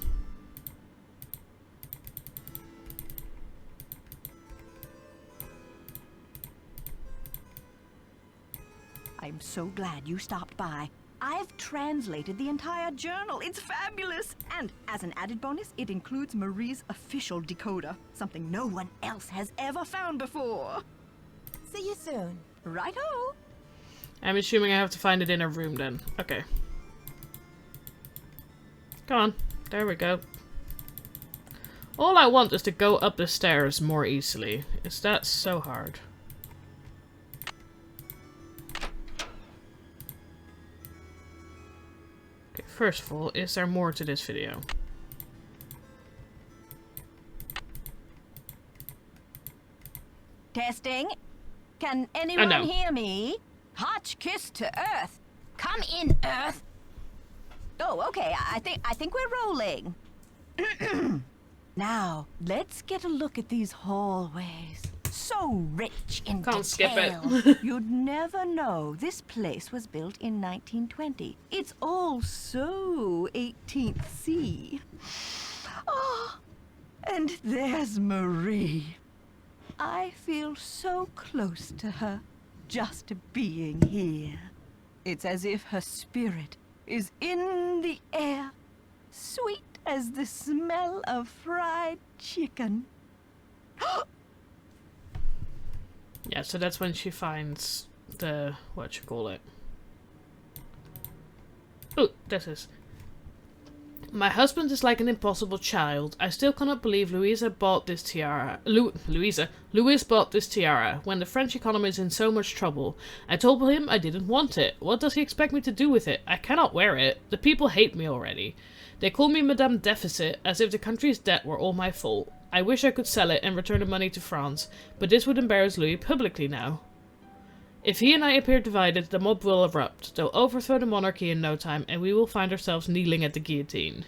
[SPEAKER 9] I'm so glad you stopped by. I've translated the entire journal. It's fabulous! And as an added bonus, it includes Marie's official decoder, something no one else has ever found before.
[SPEAKER 2] See you soon.
[SPEAKER 9] Righto!
[SPEAKER 1] I'm assuming I have to find it in a room then. Okay. Come on. There we go. All I want is to go up the stairs more easily. Is that so hard? First of all, is there more to this video?
[SPEAKER 9] Testing. Can anyone
[SPEAKER 1] no.
[SPEAKER 9] hear me? Hotch kiss to Earth. Come in, Earth. Oh, okay. I think we're rolling. Now, let's get a look at these hallways. So rich in
[SPEAKER 1] Can't skip
[SPEAKER 9] detail.
[SPEAKER 1] it.
[SPEAKER 9] You'd never know this place was built in 1920. It's all so 18th C. Oh, and there's Marie. I feel so close to her, just being here. It's as if her spirit is in the air, sweet as the smell of fried chicken.
[SPEAKER 1] Yeah, so that's when she finds the... whatchamacallit. Oh, this is... My husband is like an impossible child. I still cannot believe Louisa bought this tiara. Louis bought this tiara when the French economy is in so much trouble. I told him I didn't want it. What does he expect me to do with it? I cannot wear it. The people hate me already. They call me Madame Deficit, as if the country's debt were all my fault. I wish I could sell it and return the money to France, but this would embarrass Louis publicly now. If he and I appear divided, the mob will erupt. They'll overthrow the monarchy in no time, and we will find ourselves kneeling at the guillotine.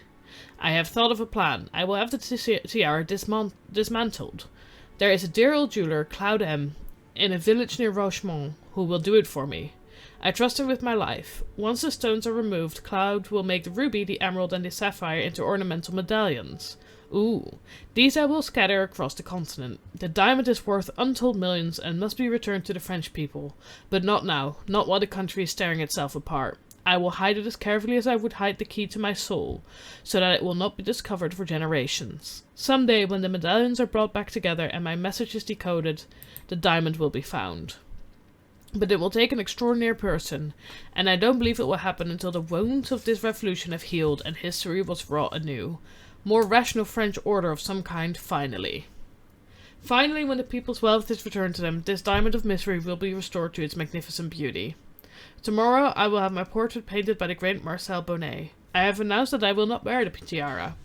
[SPEAKER 1] I have thought of a plan. I will have the tiara dismantled. There is a dear old jeweler, Claude M., in a village near Rochemont, who will do it for me. I trust her with my life. Once the stones are removed, Claude will make the ruby, the emerald, and the sapphire into ornamental medallions. Ooh, these I will scatter across the continent. The diamond is worth untold millions and must be returned to the French people. But not now, not while the country is tearing itself apart. I will hide it as carefully as I would hide the key to my soul, so that it will not be discovered for generations. Someday, when the medallions are brought back together and my message is decoded, the diamond will be found. But it will take an extraordinary person, and I don't believe it will happen until the wounds of this revolution have healed and history was wrought anew. More rational French order of some kind, finally. Finally, when the people's wealth is returned to them, this diamond of misery will be restored to its magnificent beauty. Tomorrow I will have my portrait painted by the great Marcel Bonnet. I have announced that I will not wear the tiara.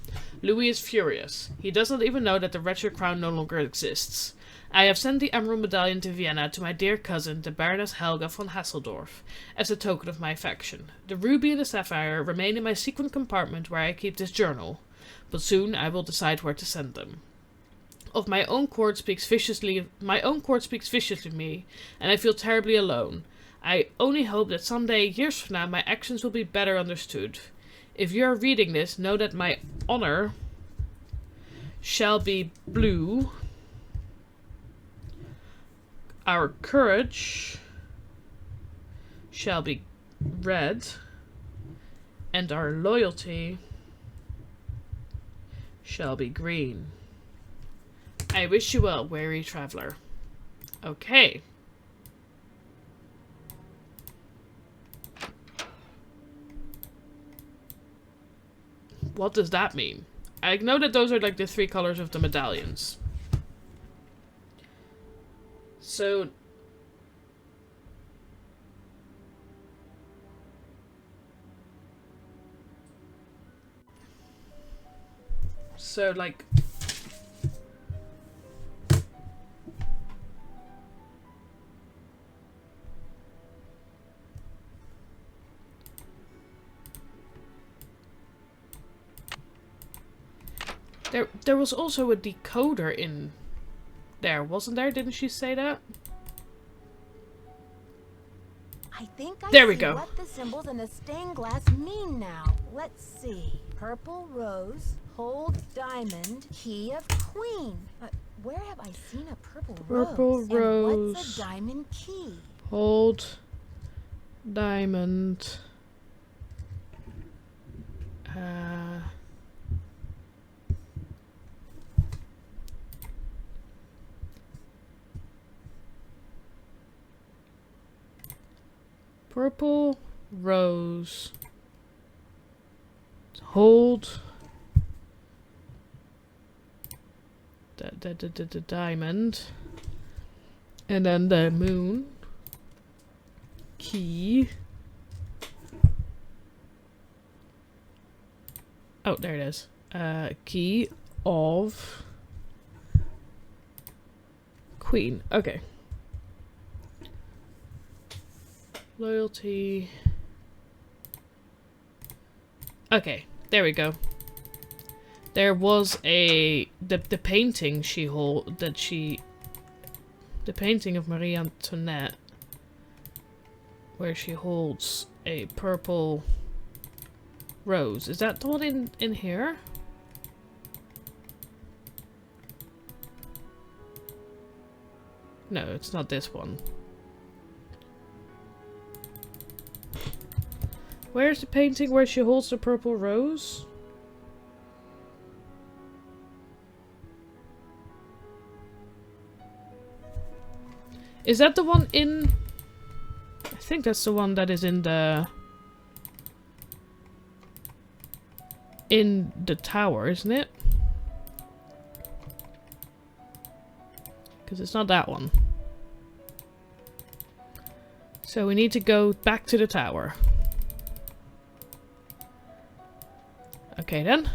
[SPEAKER 1] Louis is furious. He does not even know that the wretched crown no longer exists. I have sent the emerald medallion to Vienna to my dear cousin, the Baroness Helga von Hasseldorf, as a token of my affection. The ruby and the sapphire remain in my secret compartment where I keep this journal, but soon I will decide where to send them. Of my own court speaks viciously of me, and I feel terribly alone. I only hope that someday, years from now, my actions will be better understood. If you are reading this, know that my honor shall be blue, our courage shall be red, and our loyalty shall be green. I wish you well, weary traveler. Okay. What does that mean? I know that those are like the 3 colors of the medallions. So... like... There was also a decoder in there, wasn't there? Didn't she say that?
[SPEAKER 2] I think I
[SPEAKER 1] there we
[SPEAKER 2] see
[SPEAKER 1] go.
[SPEAKER 2] What the symbols in the stained glass mean now. Let's see. Purple rose, hold diamond, key of queen. Where have I seen a purple rose? And what's a diamond key?
[SPEAKER 1] Hold diamond. Purple rose. Hold the diamond. And then the moon. Key. Oh, there it is. Key of queen. Okay. Loyalty. Okay, there we go. There was the painting the painting of Marie Antoinette, where she holds a purple rose. Is that the one in here? No, it's not this one. Where's the painting where she holds the purple rose? Is that the one in... I think that's the one that is in the tower, isn't it? Because it's not that one. So we need to go back to the tower. Okay then.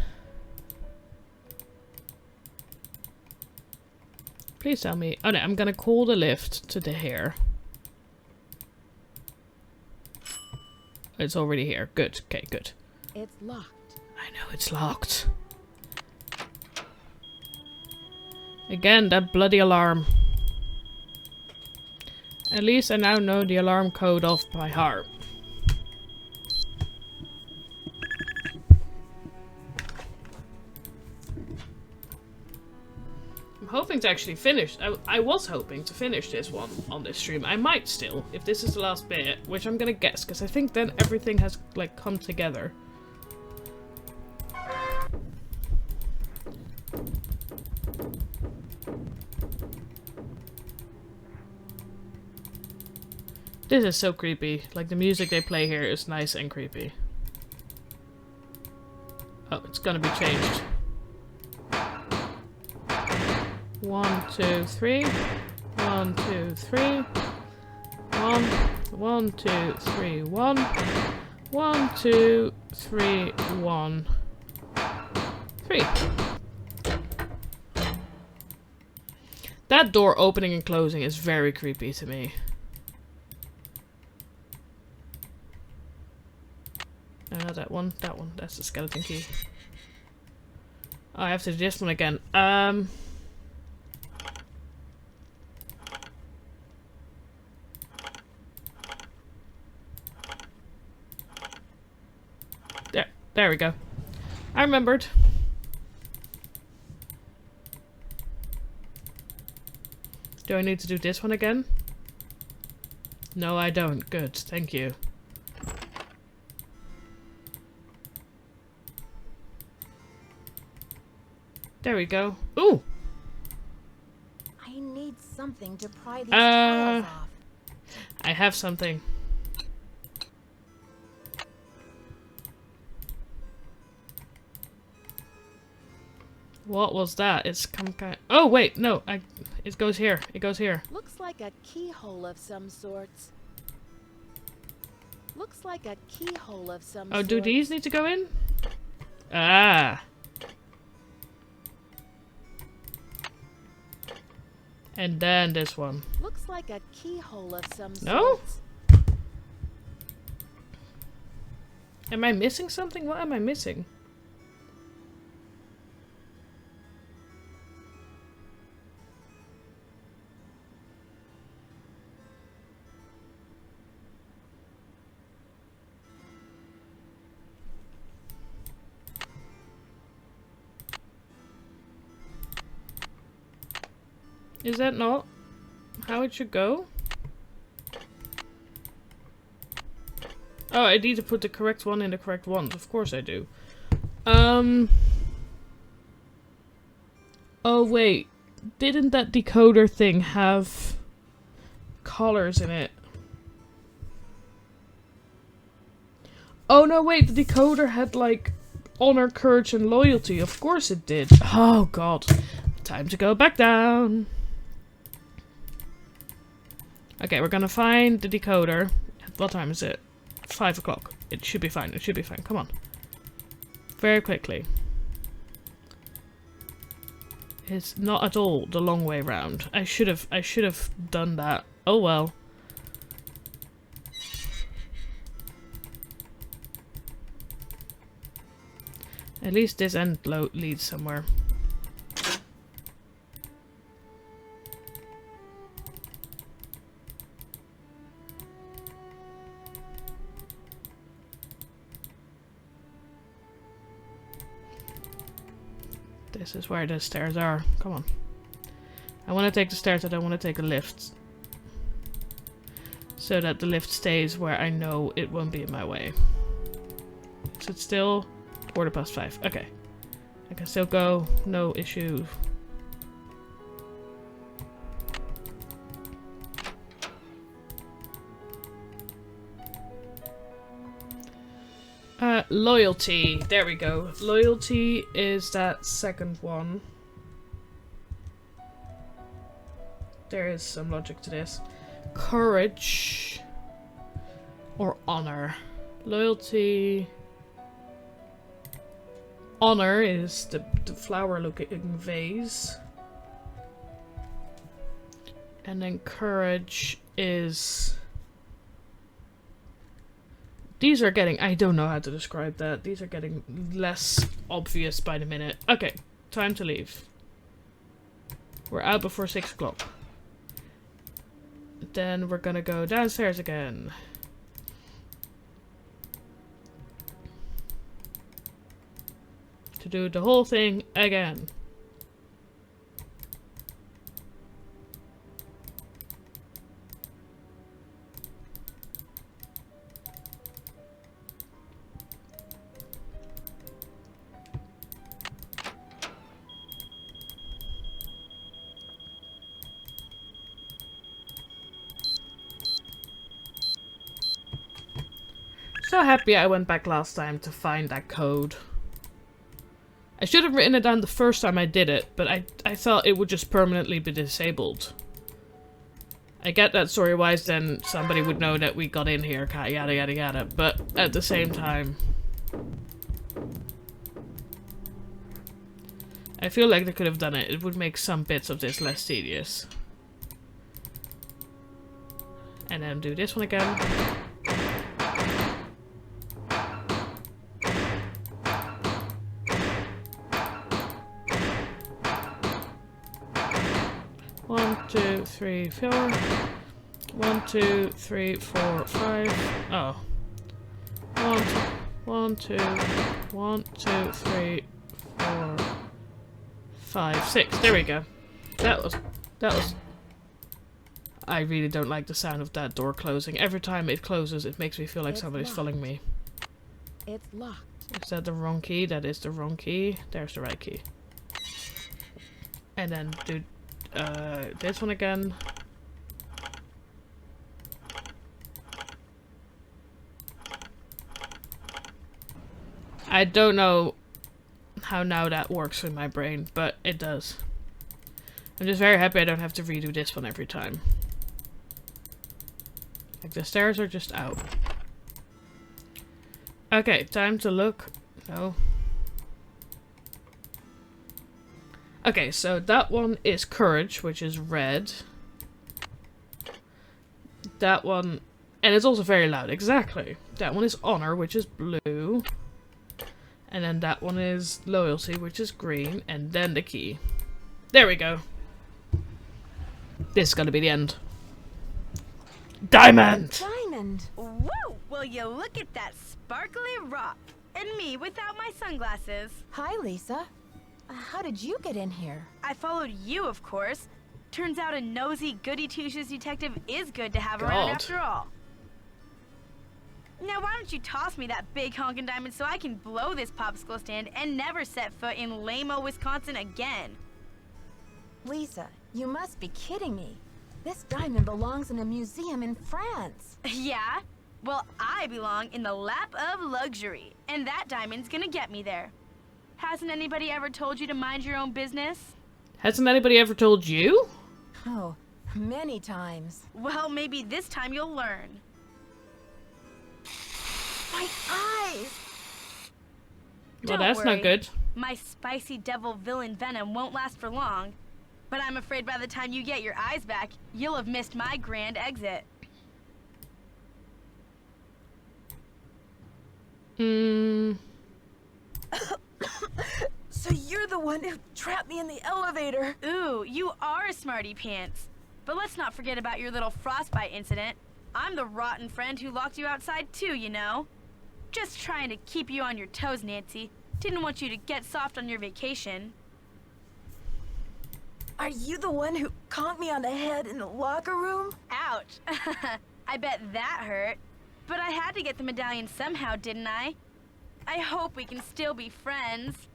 [SPEAKER 1] Please tell me. Oh no, I'm gonna call the lift to the here. It's already here. Good. Okay, good.
[SPEAKER 2] It's locked.
[SPEAKER 1] I know it's locked. Again, that bloody alarm. At least I now know the alarm code off by heart. Hoping to actually finish. I was hoping to finish this one on this stream. I might still, if this is the last bit, which I'm gonna guess, because I think then everything has like come together. This is so creepy. Like the music they play here is nice and creepy. Oh, it's gonna be changed. 1, 2, 3. 1, 2, 3. 1, 1, 2, 3, 1. 1, 2, 3, 1, 3. That door opening and closing is very creepy to me. No, not that one. That one. That's the skeleton key. Oh, I have to do this one again. There we go. I remembered. Do I need to do this one again? No, I don't. Good. Thank you. There we go. Ooh!
[SPEAKER 2] I need something to pry these tiles off.
[SPEAKER 1] I have something. What was that? It's come kind. Oh wait, no. It goes here. It goes here.
[SPEAKER 2] Looks like a keyhole of some sorts. Looks like a keyhole of some
[SPEAKER 1] Oh,
[SPEAKER 2] sort.
[SPEAKER 1] do these need to go in? Ah. And then this one.
[SPEAKER 2] Looks like a keyhole of some
[SPEAKER 1] No?
[SPEAKER 2] sorts.
[SPEAKER 1] Am I missing something? What am I missing? Is that not how it should go? Oh, I need to put the correct one in the correct ones. Of course I do. Oh wait. Didn't that decoder thing have colors in it? Oh no, wait. The decoder had like honor, courage, and loyalty. Of course it did. Oh god. Time to go back down. Okay, we're gonna find the decoder. What time is it? 5 o'clock. It should be fine. It should be fine. Come on. Very quickly. It's not at all the long way round. I should have done that. Oh well. At least this end leads somewhere. This is where the stairs are. Come on. I want to take the stairs, I don't want to take a lift. So that the lift stays where I know it won't be in my way. Is it still 5:15? Okay. I can still go. No issue. Loyalty. There we go. Loyalty is that second one. There is some logic to this. Courage. Or honor. Loyalty. Honor is the flower looking vase. And then courage is... These are getting... I don't know how to describe that. These are getting less obvious by the minute. Okay, time to leave. We're out before 6 o'clock. Then we're gonna go downstairs again. To do the whole thing again. So happy I went back last time to find that code. I should have written it down the first time I did it, but I thought it would just permanently be disabled. I get that story-wise then somebody would know that we got in here, yada yada yada, but at the same time... I feel like they could have done it. It would make some bits of this less tedious. And then do this one again. One, two, three, four. 1, 2, 3, 4, 5. Oh. 1, 2, 1, 2, 3, 4, 5, 6. There we go. That was. I really don't like the sound of that door closing. Every time it closes, it makes me feel like somebody's following me.
[SPEAKER 2] It's locked.
[SPEAKER 1] Is that the wrong key? That is the wrong key. There's the right key. And then do this one again. I don't know how now that works in my brain, but it does. I'm just very happy I don't have to redo this one every time. Like, the stairs are just out. Okay, time to look. No. Okay, so that one is courage, which is red. That one... And it's also very loud, exactly. That one is honor, which is blue. And then that one is loyalty, which is green. And then the key. There we go. This is gonna be the end. Diamond!
[SPEAKER 2] Diamond!
[SPEAKER 6] Whoa! Will you look at that sparkly rock? And me without my sunglasses.
[SPEAKER 2] Hi, Lisa. How did you get in here?
[SPEAKER 6] I followed you, of course. Turns out a nosy, goody-two-shoes detective is good to have around after all. Now why don't you toss me that big honkin' diamond so I can blow this popsicle stand and never set foot in lame-o Wisconsin again?
[SPEAKER 2] Lisa, you must be kidding me. This diamond belongs in a museum in France.
[SPEAKER 6] Yeah? Well, I belong in the lap of luxury, and that diamond's gonna get me there. Hasn't anybody ever told you to mind your own business?
[SPEAKER 1] Hasn't anybody ever told you?
[SPEAKER 2] Oh, many times.
[SPEAKER 6] Well, maybe this time you'll learn.
[SPEAKER 2] My eyes!
[SPEAKER 1] Well,
[SPEAKER 6] Don't
[SPEAKER 1] that's
[SPEAKER 6] worry.
[SPEAKER 1] not good.
[SPEAKER 6] My spicy devil villain venom won't last for long. But I'm afraid by the time you get your eyes back, you'll have missed my grand exit.
[SPEAKER 2] So you're the one who trapped me in the elevator.
[SPEAKER 6] Ooh, you are a smarty pants. But let's not forget about your little frostbite incident. I'm the rotten friend who locked you outside too, you know. Just trying to keep you on your toes, Nancy. Didn't want you to get soft on your vacation.
[SPEAKER 2] Are you the one who conked me on the head in the locker room?
[SPEAKER 6] Ouch. I bet that hurt. But I had to get the medallion somehow, didn't I? I hope we can still be friends.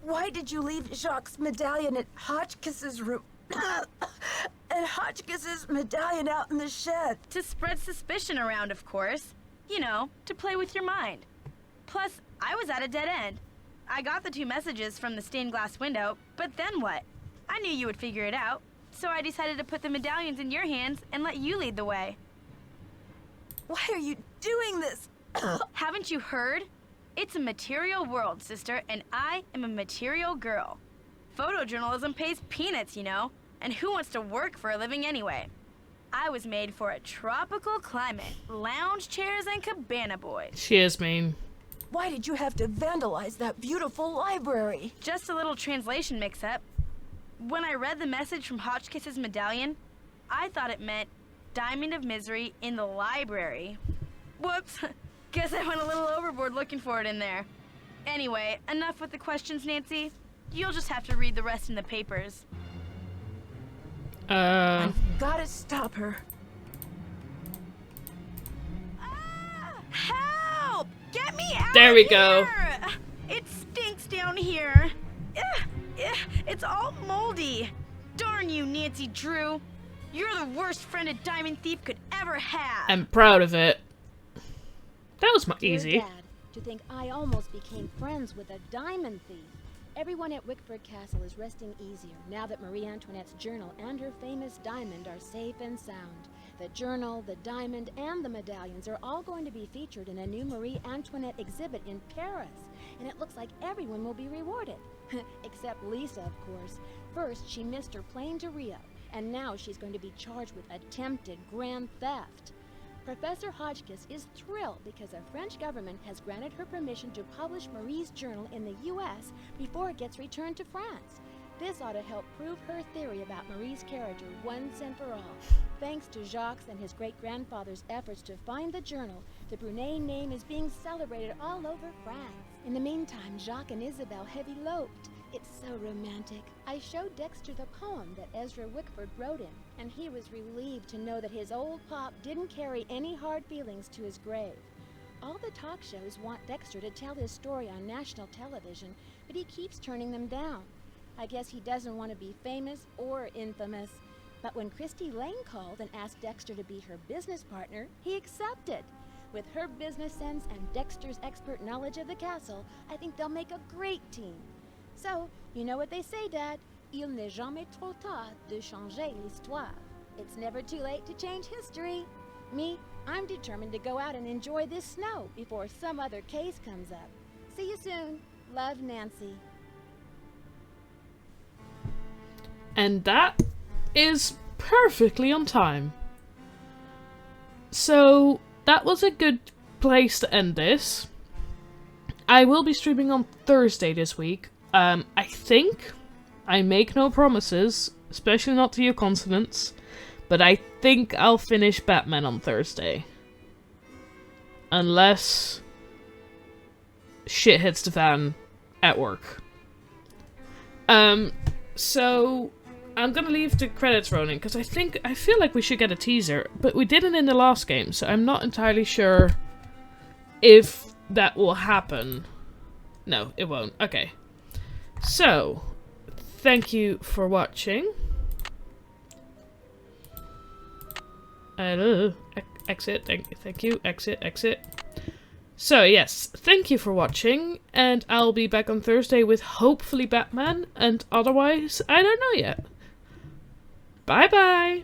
[SPEAKER 2] Why did you leave Jacques' medallion at Hotchkiss's room? And Hotchkiss's medallion out in the shed?
[SPEAKER 6] To spread suspicion around, of course. You know, to play with your mind. Plus, I was at a dead end. I got the 2 messages from the stained glass window, but then what? I knew you would figure it out, so I decided to put the medallions in your hands and let you lead the way.
[SPEAKER 2] Why are you doing this?
[SPEAKER 6] Haven't you heard? It's a material world, sister, and I am a material girl. Photojournalism pays peanuts, you know, and who wants to work for a living anyway? I was made for a tropical climate, lounge chairs and cabana boys.
[SPEAKER 1] She is mean.
[SPEAKER 2] Why did you have to vandalize that beautiful library?
[SPEAKER 6] Just a little translation mix-up. When I read the message from Hotchkiss's medallion, I thought it meant Diamond of Misery in the library. Whoops. Guess I went a little overboard looking for it in there. Anyway, enough with the questions, Nancy. You'll just have to read the rest in the papers.
[SPEAKER 2] I've gotta stop her.
[SPEAKER 6] Help! Get me out
[SPEAKER 1] There
[SPEAKER 6] of
[SPEAKER 1] we go.
[SPEAKER 6] here! It stinks down here. It's all moldy. Darn you, Nancy Drew. You're the worst friend a diamond thief could ever have.
[SPEAKER 1] I'm proud of it. That was
[SPEAKER 8] Dear
[SPEAKER 1] easy.
[SPEAKER 8] Dad, to think I almost became friends with a diamond thief. Everyone at Wickford Castle is resting easier now that Marie Antoinette's journal and her famous diamond are safe and sound. The journal, the diamond, and the medallions are all going to be featured in a new Marie Antoinette exhibit in Paris, and it looks like everyone will be rewarded. Except Lisa, of course. First, she missed her plane to Rio, and now she's going to be charged with attempted grand theft. Professor Hotchkiss is thrilled because the French government has granted her permission to publish Marie's journal in the U.S. before it gets returned to France. This ought to help prove her theory about Marie's character once and for all. Thanks to Jacques and his great-grandfather's efforts to find the journal, the Brunet name is being celebrated all over France. In the meantime, Jacques and Isabelle have eloped. It's so romantic. I showed Dexter the poem that Ezra Wickford wrote him, and he was relieved to know that his old pop didn't carry any hard feelings to his grave. All the talk shows want Dexter to tell his story on national television, but he keeps turning them down. I guess he doesn't want to be famous or infamous. But when Christy Lane called and asked Dexter to be her business partner, he accepted. With her business sense and Dexter's expert knowledge of the castle, I think they'll make a great team. So, you know what they say, Dad? Il n'est jamais trop tard de changer l'histoire. It's never too late to change history. Me, I'm determined to go out and enjoy this snow before some other case comes up. See you soon. Love, Nancy.
[SPEAKER 1] And that is perfectly on time. So, that was a good place to end this. I will be streaming on Thursday this week. I think, I make no promises, especially not to you, Consonants, but I think I'll finish Batman on Thursday. Unless shit hits the fan at work. So I'm gonna leave the credits rolling, because I feel like we should get a teaser, but we didn't in the last game, so I'm not entirely sure if that will happen. No, it won't. Okay. So, thank you for watching. Exit, thank you, exit. So, yes, thank you for watching, and I'll be back on Thursday with hopefully Batman, and otherwise, I don't know yet. Bye-bye!